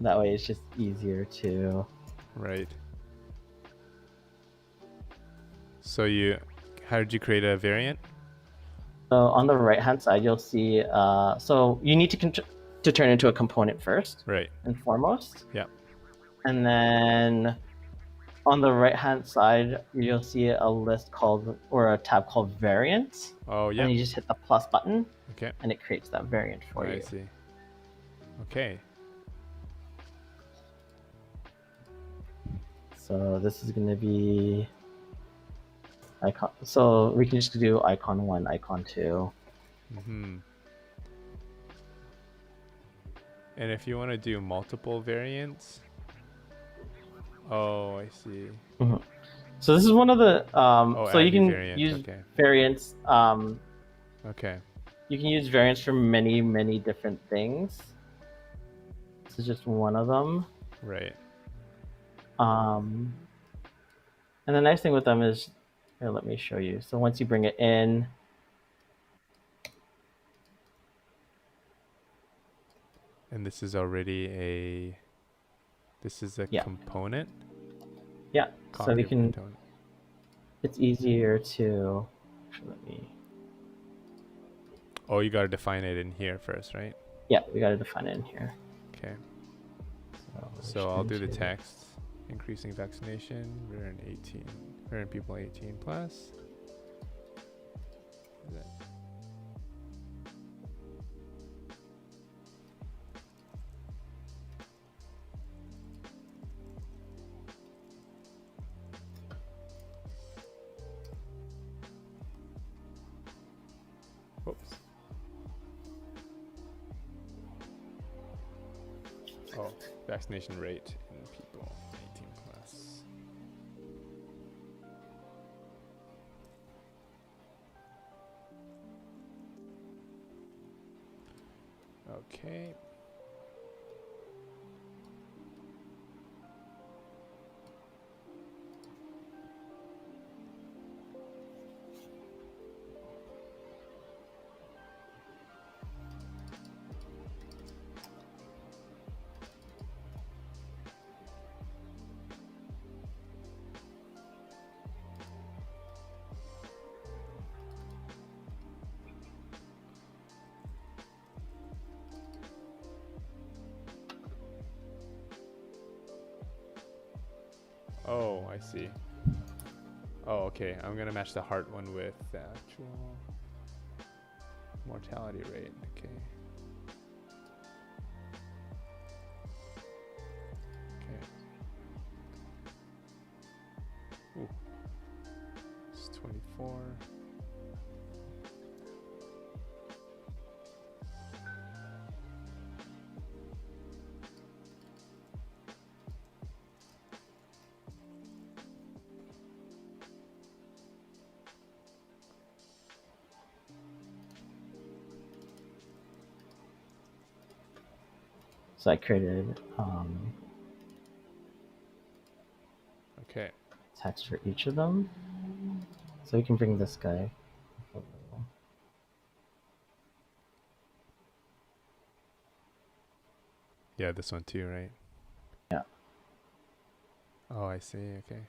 Speaker 2: That way it's just easier to...
Speaker 1: Right. So how did you create a variant?
Speaker 2: So on the right hand side, you'll see, so you need to turn into a component first.
Speaker 1: Right.
Speaker 2: And foremost.
Speaker 1: Yeah.
Speaker 2: And then on the right hand side, you'll see a list called, or a tab called variants.
Speaker 1: Oh, yeah.
Speaker 2: And you just hit the plus button.
Speaker 1: Okay.
Speaker 2: And it creates that variant for you.
Speaker 1: I see. Okay.
Speaker 2: So this is going to be icon. So we can just do icon 1, icon 2.
Speaker 1: Mm-hmm. And if you want to do multiple variants, oh, I see.
Speaker 2: Mm-hmm. So this is one of the so you can
Speaker 1: variant.
Speaker 2: use
Speaker 1: okay.
Speaker 2: variants
Speaker 1: Okay.
Speaker 2: You can use variants for many, many different things. This is just one of them.
Speaker 1: Right.
Speaker 2: And the nice thing with them is, here, let me show you. So once you bring it in,
Speaker 1: And this is already this is a
Speaker 2: yeah,
Speaker 1: component?
Speaker 2: yeah. So
Speaker 1: Copy
Speaker 2: we
Speaker 1: of
Speaker 2: can,
Speaker 1: component.
Speaker 2: it's easier to, actually, let me,
Speaker 1: Oh, you got to define it in here first, right?
Speaker 2: yeah, we got to define it in here.
Speaker 1: Okay.
Speaker 2: So,
Speaker 1: So I'll do the text. Increasing vaccination. We're in people 18 plus. Whoops. Oh, vaccination rate in people 18 plus. Okay. Oh, I see. Oh, okay. I'm gonna match the heart one with the actual mortality rate. Okay. Okay. Ooh. It's 24.
Speaker 2: So I created
Speaker 1: Okay.
Speaker 2: text for each of them. So we can bring this guy.
Speaker 1: Yeah, this one too, right?
Speaker 2: Yeah.
Speaker 1: Oh, I see. Okay.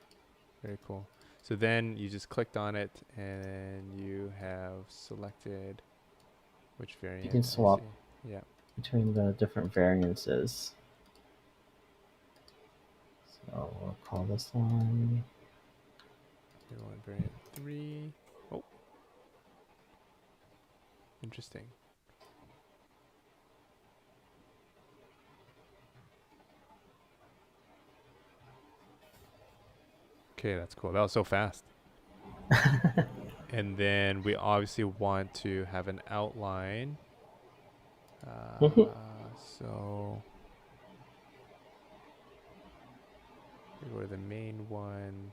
Speaker 1: Very cool. So then you just clicked on it and you have selected which variant.
Speaker 2: You can swap
Speaker 1: I see. Yeah.
Speaker 2: between the different variances. So we'll call this one.
Speaker 1: You want variant 3. Oh. Interesting. Okay, that's cool. That was so fast. And then we obviously want to have an outline. So here go to the main one.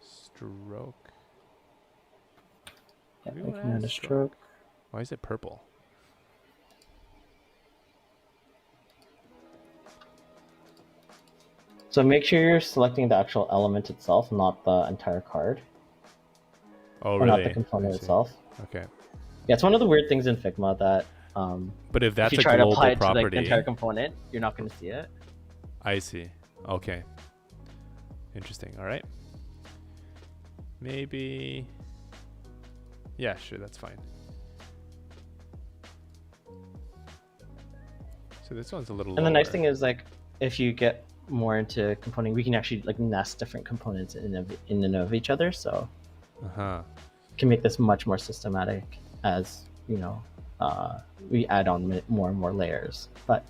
Speaker 1: Stroke.
Speaker 2: Yeah,
Speaker 1: We
Speaker 2: we
Speaker 1: want
Speaker 2: can
Speaker 1: to
Speaker 2: add a stroke.
Speaker 1: Why is it purple?
Speaker 2: So make sure you're selecting the actual element itself, not the entire card.
Speaker 1: Oh,
Speaker 2: or
Speaker 1: really?
Speaker 2: not the component itself.
Speaker 1: Okay.
Speaker 2: Yeah, it's one of the weird things in Figma that
Speaker 1: But if that's
Speaker 2: if you
Speaker 1: a
Speaker 2: try to
Speaker 1: global
Speaker 2: apply it
Speaker 1: property,
Speaker 2: to like the entire component, you're not going to see it.
Speaker 1: I see. Okay. Interesting. All right. Maybe. Yeah, sure. That's fine. So this one's a little
Speaker 2: And
Speaker 1: lower.
Speaker 2: the nice thing is, like, if you get more into component, we can actually like nest different components in and of each other. So can make this much more systematic as we add on more and more layers. But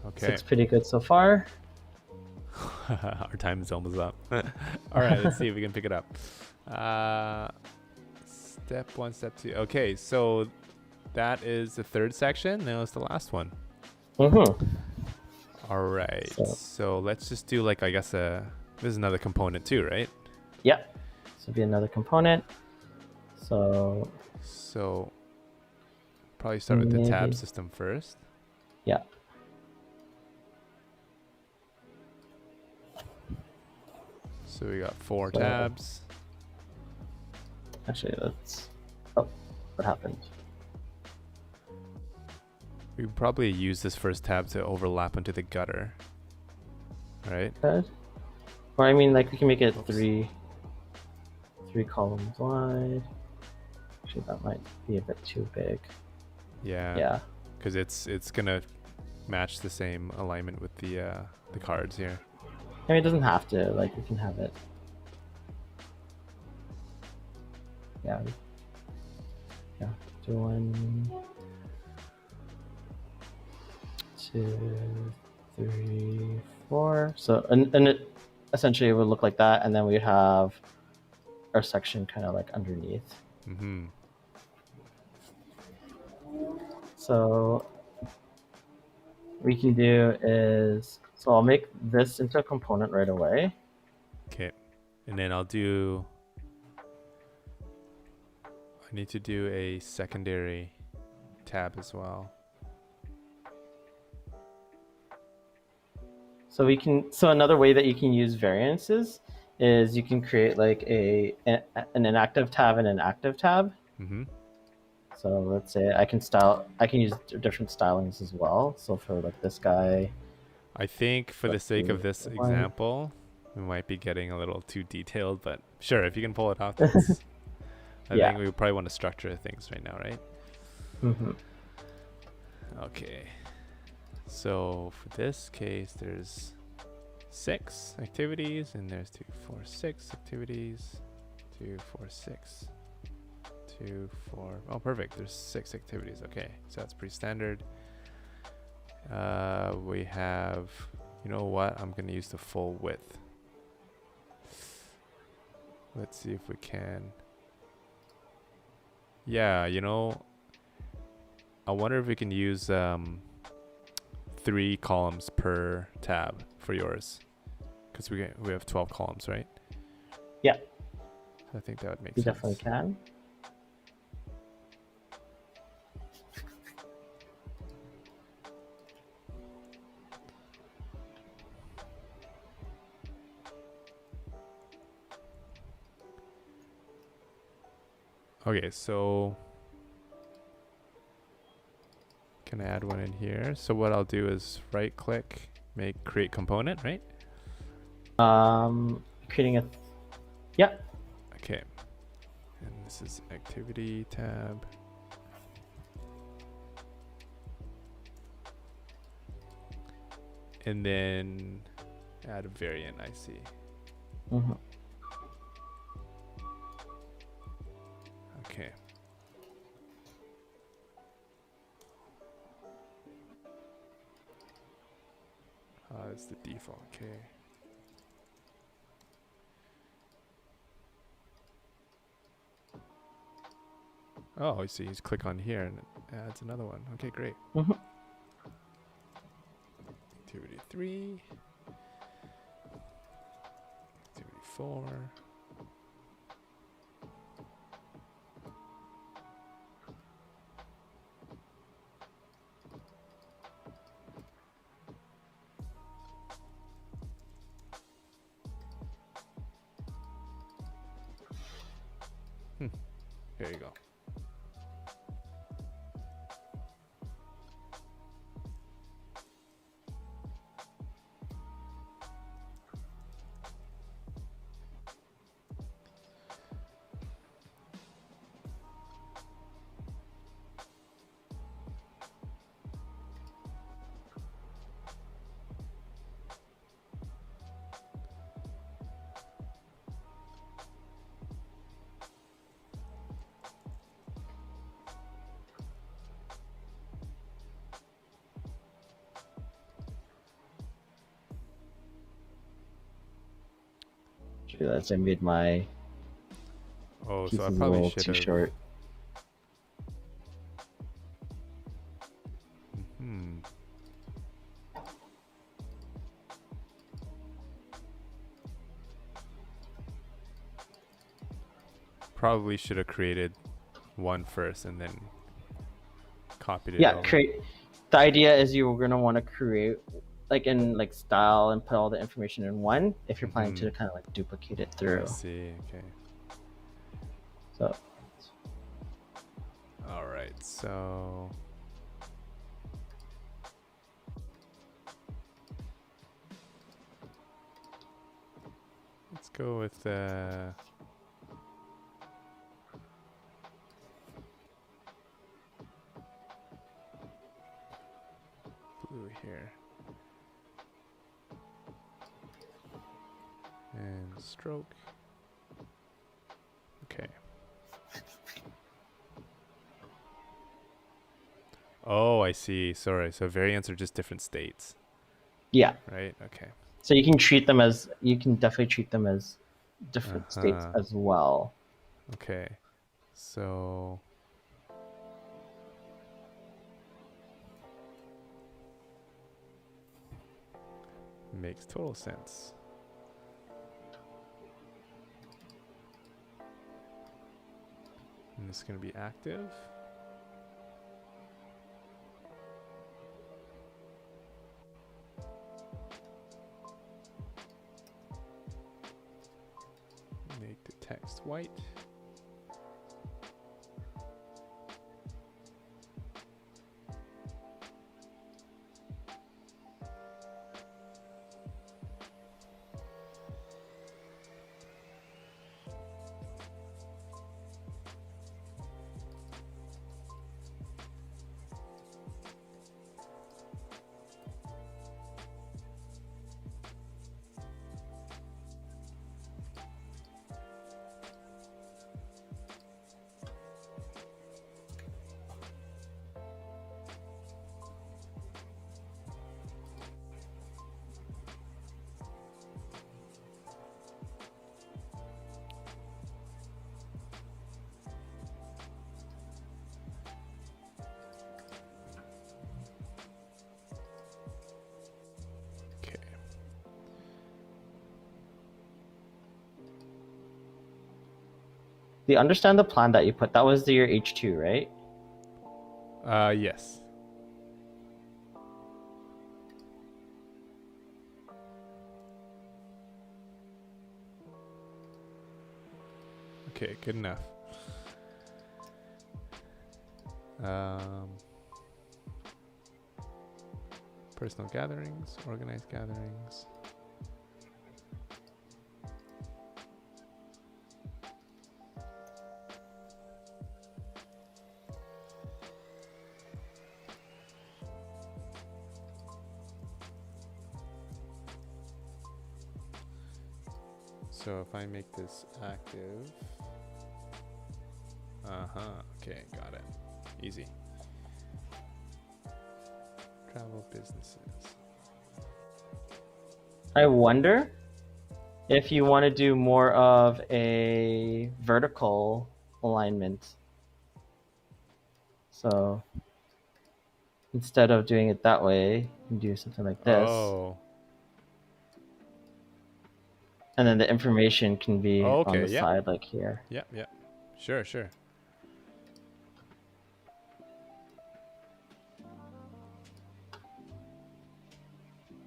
Speaker 1: Okay.
Speaker 2: looks pretty good so far.
Speaker 1: Our time is almost up. All right, let's see if we can pick it up. Step 1, step 2. Okay, so that is the third section. Now it's the last one. All right. So let's just do like, I guess, this is another component too, right?
Speaker 2: Yeah. So be another component.
Speaker 1: So probably start with the tab system first.
Speaker 2: Yeah.
Speaker 1: So we got 4 tabs.
Speaker 2: Actually, let's. Oh, what happened?
Speaker 1: We probably use this first tab to overlap into the gutter, right?
Speaker 2: Good. Or I mean, like we can make it
Speaker 1: Oops.
Speaker 2: three columns wide. Actually, that might be a bit too big.
Speaker 1: Yeah.
Speaker 2: Yeah.
Speaker 1: Because it's gonna match the same alignment with the cards here.
Speaker 2: I mean, it doesn't have to. Like we can have it. Yeah. Yeah. Do 1, 2, 3, 4. So and it essentially would look like that, and then we'd have our section kind of like underneath.
Speaker 1: Mm-hmm.
Speaker 2: So what we can do is, so I'll make this into a component right away.
Speaker 1: Okay, and then I need to do a secondary tab as well.
Speaker 2: So another way that you can use variances is you can create like an inactive tab and an active tab.
Speaker 1: Mm-hmm.
Speaker 2: So let's say I can use different stylings as well. So for like this guy,
Speaker 1: I think for the sake of this example, we might be getting a little too detailed, but sure, if you can pull it off, that's. I think we probably want to structure things right now, right?
Speaker 2: Mm-hmm.
Speaker 1: Okay. So for this case, there's 6 activities, and there's 2, 4, 6 activities. 2, 4, 6. 2, 4. Oh, perfect. There's 6 activities. Okay, so that's pretty standard. We have, you know what? I'm gonna use the full width. Let's see if we can. Yeah, you know, I wonder if we can use 3 columns per tab for yours, because we have 12 columns, right?
Speaker 2: Yeah.
Speaker 1: I think that would make
Speaker 2: You
Speaker 1: sense.
Speaker 2: definitely can.
Speaker 1: Okay, so can I add one in here? So what I'll do is right click, create component, right?
Speaker 2: Creating a, yeah.
Speaker 1: Okay, and this is activity tab. And then add a variant, I see.
Speaker 2: Mm-hmm.
Speaker 1: Okay. It's the default, okay. Oh, I see. You just click on here and it adds another one. Okay, great.
Speaker 2: Mm-hmm.
Speaker 1: Activity 3. Activity 4. There you go.
Speaker 2: Realize I made my
Speaker 1: So I
Speaker 2: pieces
Speaker 1: probably
Speaker 2: a little
Speaker 1: should
Speaker 2: too
Speaker 1: have.
Speaker 2: short.
Speaker 1: probably should have created one first and then copied it
Speaker 2: Yeah,
Speaker 1: over.
Speaker 2: the idea is you're gonna want to create like in like style and put all the information in one if you're planning to kind of like duplicate it through.
Speaker 1: I see. Okay.
Speaker 2: So
Speaker 1: All right. So let's go with blue here. And stroke. Okay. Oh, I see. Sorry. So variants are just different states,
Speaker 2: yeah,
Speaker 1: right? Okay.
Speaker 2: so you can definitely treat them as different states as well.
Speaker 1: Okay. So makes total sense. And this is going to be active. Make the text white. Okay.
Speaker 2: Do you understand the plan that you put? That was your H2, right?
Speaker 1: Yes. Okay, good enough. Personal gatherings, organized gatherings. So if I make this active, okay, got it. Easy. Travel businesses.
Speaker 2: I wonder if you want to do more of a vertical alignment. So instead of doing it that way, you can do something like this.
Speaker 1: Oh.
Speaker 2: And then the information can be
Speaker 1: Okay,
Speaker 2: on the side like here.
Speaker 1: Yep, yep. Sure, sure.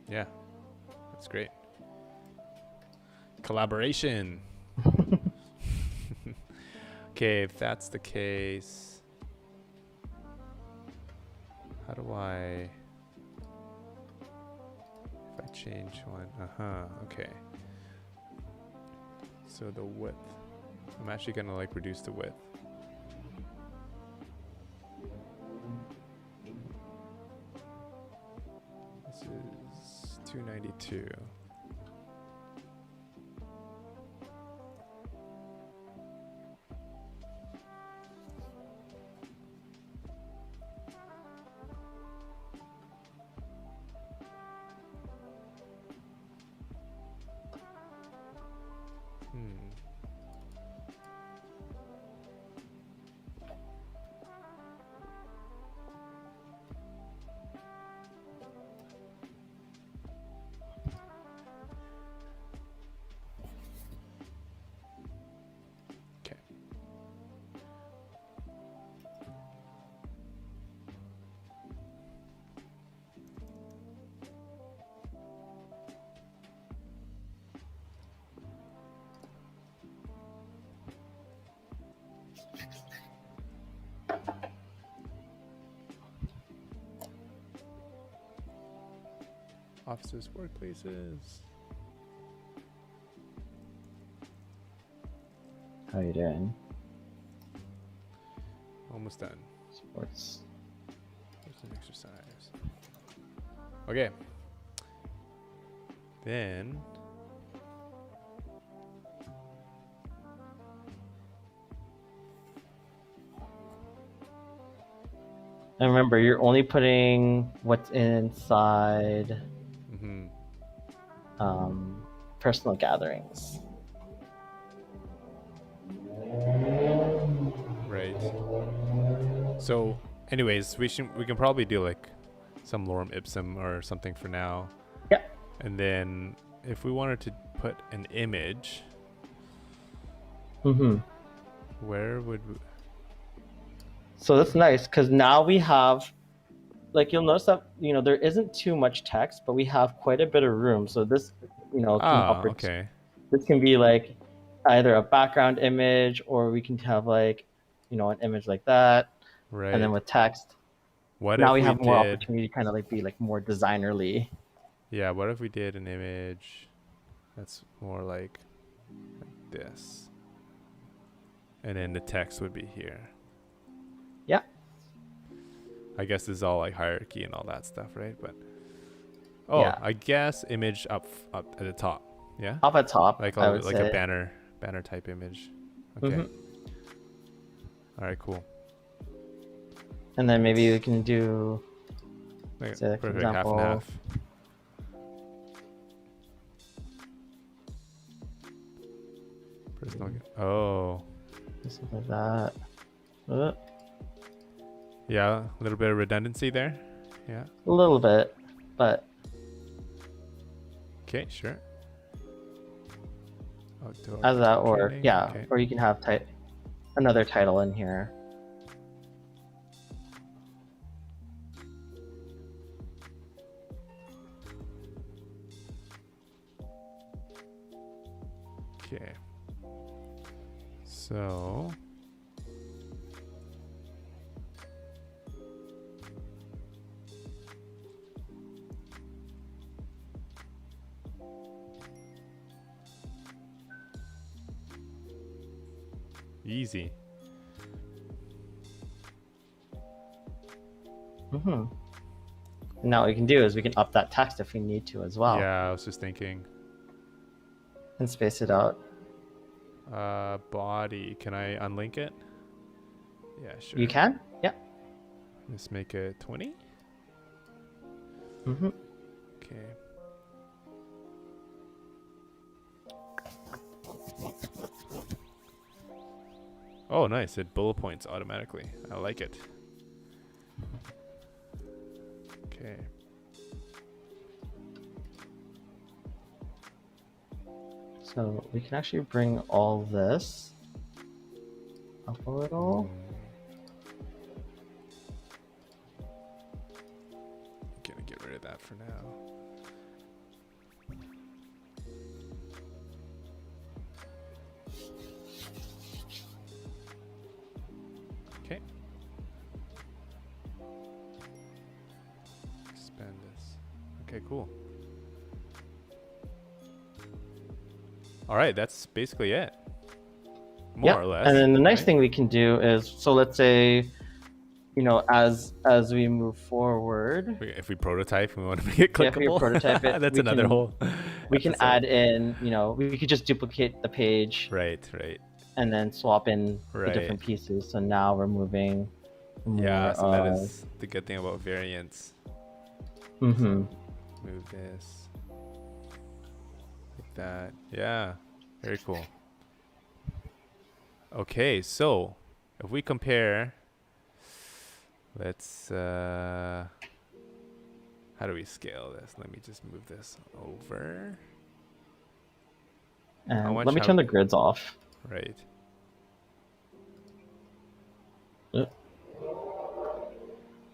Speaker 1: Yeah, that's great. Collaboration. Okay, if that's the case, how do I, if I change one, okay. So the width, I'm actually gonna like reduce the width. This is 292. Offices, workplaces.
Speaker 2: How you doing?
Speaker 1: Almost done.
Speaker 2: Sports.
Speaker 1: There's an exercise. Okay. Then.
Speaker 2: And remember, you're only putting what's inside personal gatherings.
Speaker 1: Right. So, anyways, we can probably do like some lorem ipsum or something for now.
Speaker 2: Yeah.
Speaker 1: And then if we wanted to put an image, where would we?
Speaker 2: So that's nice because now we have, like, you'll notice that there isn't too much text, but we have quite a bit of room. So this
Speaker 1: Okay.
Speaker 2: This can be like either a background image, or we can have like an image like that,
Speaker 1: Right.
Speaker 2: and then with text.
Speaker 1: What
Speaker 2: Now
Speaker 1: if
Speaker 2: we
Speaker 1: we
Speaker 2: have more
Speaker 1: did,
Speaker 2: opportunity to kind of like be like more designerly.
Speaker 1: Yeah, what if we did an image that's more like this? And then the text would be here.
Speaker 2: Yeah.
Speaker 1: I guess this is all like hierarchy and all that stuff, right? But
Speaker 2: Yeah.
Speaker 1: I guess image up at the top. Yeah.
Speaker 2: Up at top,
Speaker 1: Like
Speaker 2: I would
Speaker 1: like
Speaker 2: say.
Speaker 1: a banner type image. Okay. All right, cool.
Speaker 2: And then maybe we can do,
Speaker 1: Like,
Speaker 2: say, like, for
Speaker 1: perfect, half and
Speaker 2: example,
Speaker 1: half. Personal. Oh.
Speaker 2: something like that.
Speaker 1: Yeah, a little bit of redundancy there. Yeah.
Speaker 2: A little bit, but
Speaker 1: Okay, sure. Outdoor
Speaker 2: as that, or
Speaker 1: training,
Speaker 2: yeah,
Speaker 1: okay.
Speaker 2: or you can have another title in here.
Speaker 1: Okay. So. Easy.
Speaker 2: Now what we can do is we can up that text if we need to as well.
Speaker 1: Yeah, I was just thinking.
Speaker 2: And space it out.
Speaker 1: Body. Can I unlink it? Yeah, sure.
Speaker 2: You can? Yeah.
Speaker 1: Let's make it 20. Okay. Oh, nice. It bullet points automatically. I like it. Okay.
Speaker 2: So we can actually bring all this up a little.
Speaker 1: Gonna get rid of that for now. Okay. Expand this. Okay, cool. All right, that's basically it. More or less.
Speaker 2: And then the nice
Speaker 1: right?
Speaker 2: thing we can do is, so let's say, as we move forward,
Speaker 1: If we prototype, we want to make it
Speaker 2: if we
Speaker 1: clickable.
Speaker 2: prototype it,
Speaker 1: That's
Speaker 2: we
Speaker 1: another
Speaker 2: can-
Speaker 1: whole.
Speaker 2: we can
Speaker 1: episode.
Speaker 2: add in, we could just duplicate the page
Speaker 1: Right.
Speaker 2: and then swap in the
Speaker 1: Right.
Speaker 2: different pieces. So now we're moving
Speaker 1: Yeah,
Speaker 2: more
Speaker 1: so that is the good thing about variants. Move this. Like that. Yeah. Very cool. Okay, so if we compare, let's how do we scale this? Let me just move this over.
Speaker 2: And let me turn the grids off.
Speaker 1: Right.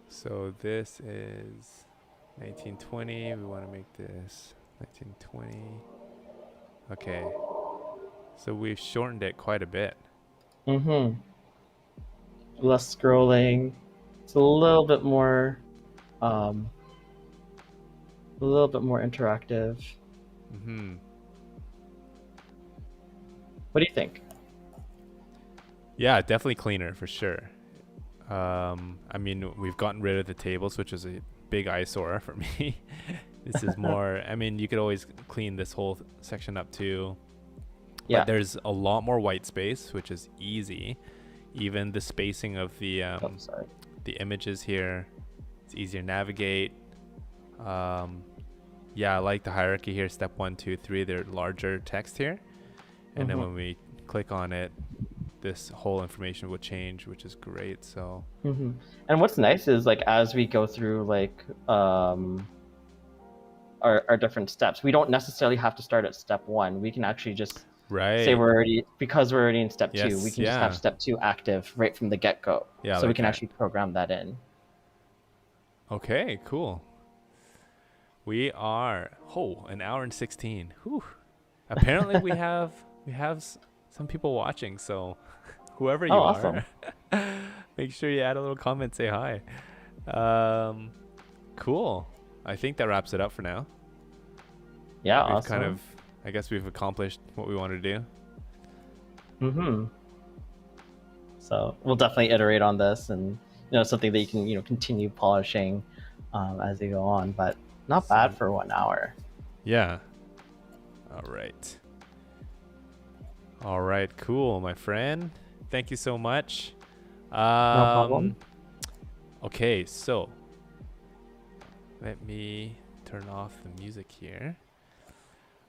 Speaker 1: So this is 1920. We want to make this 1920. Okay. So we've shortened it quite a bit.
Speaker 2: less scrolling. It's um, a little bit more interactive.
Speaker 1: Mm-hmm.
Speaker 2: What do you think?
Speaker 1: Yeah, definitely cleaner for sure. I mean, we've gotten rid of the tables, which is a big eyesore for me. This is more, I mean, you could always clean this whole section up too.
Speaker 2: Yeah.
Speaker 1: But there's a lot more white space, which is easy. Even the spacing of the images here, it's easier to navigate. Yeah, I like the hierarchy here. Step 1, 2, 3, they're larger text here. And then when we click on it, this whole information will change, which is great. So
Speaker 2: and what's nice is like as we go through like our different steps, we don't necessarily have to start at step 1. We can actually just say we're already in step 2. We can just have step 2 active right from the get-go.
Speaker 1: Yeah,
Speaker 2: so we can actually program that in.
Speaker 1: Okay, cool. We are an hour and 16. Whew. Apparently we have some people watching, so whoever you are, make sure you add a little comment, say hi. Cool. I think that wraps it up for now.
Speaker 2: Yeah,
Speaker 1: we've
Speaker 2: awesome.
Speaker 1: I guess we've accomplished what we wanted to do.
Speaker 2: So we'll definitely iterate on this, and something that you can continue polishing as you go on, but not bad for 1 hour.
Speaker 1: Yeah. All right, cool, my friend. Thank you so much.
Speaker 2: No problem.
Speaker 1: Okay, so let me turn off the music here.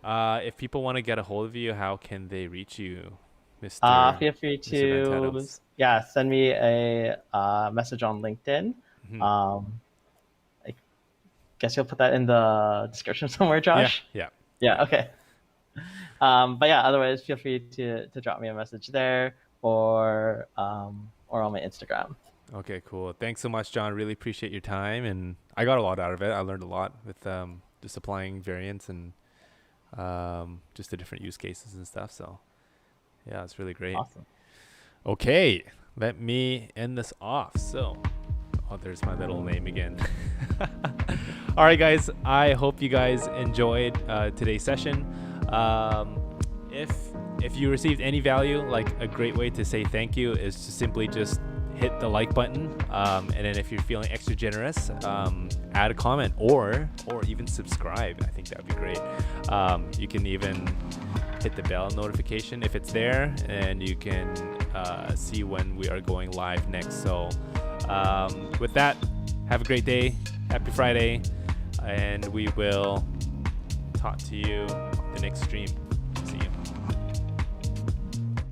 Speaker 1: If people want to get a hold of you, how can they reach you, Mr.
Speaker 2: Feel free to
Speaker 1: Bantados?
Speaker 2: Send me a message on LinkedIn. I guess you'll put that in the description somewhere, Josh.
Speaker 1: Yeah.
Speaker 2: Okay. But yeah, otherwise feel free to drop me a message there or on my Instagram.
Speaker 1: Okay, cool. Thanks so much, John. Really appreciate your time, and I got a lot out of it. I learned a lot with just applying variants and just the different use cases and stuff. So yeah, it's really great.
Speaker 2: Awesome.
Speaker 1: Okay, let me end this off. So, there's my little name again. All right, guys, I hope you guys enjoyed today's session. If you received any value, like a great way to say thank you is to simply just hit the like button, and then if you're feeling extra generous, add a comment or even subscribe. I think that would be great. You can even hit the bell notification if it's there, and you can see when we are going live next. So with that, have a great day, happy Friday, and we will talk to you on the next stream.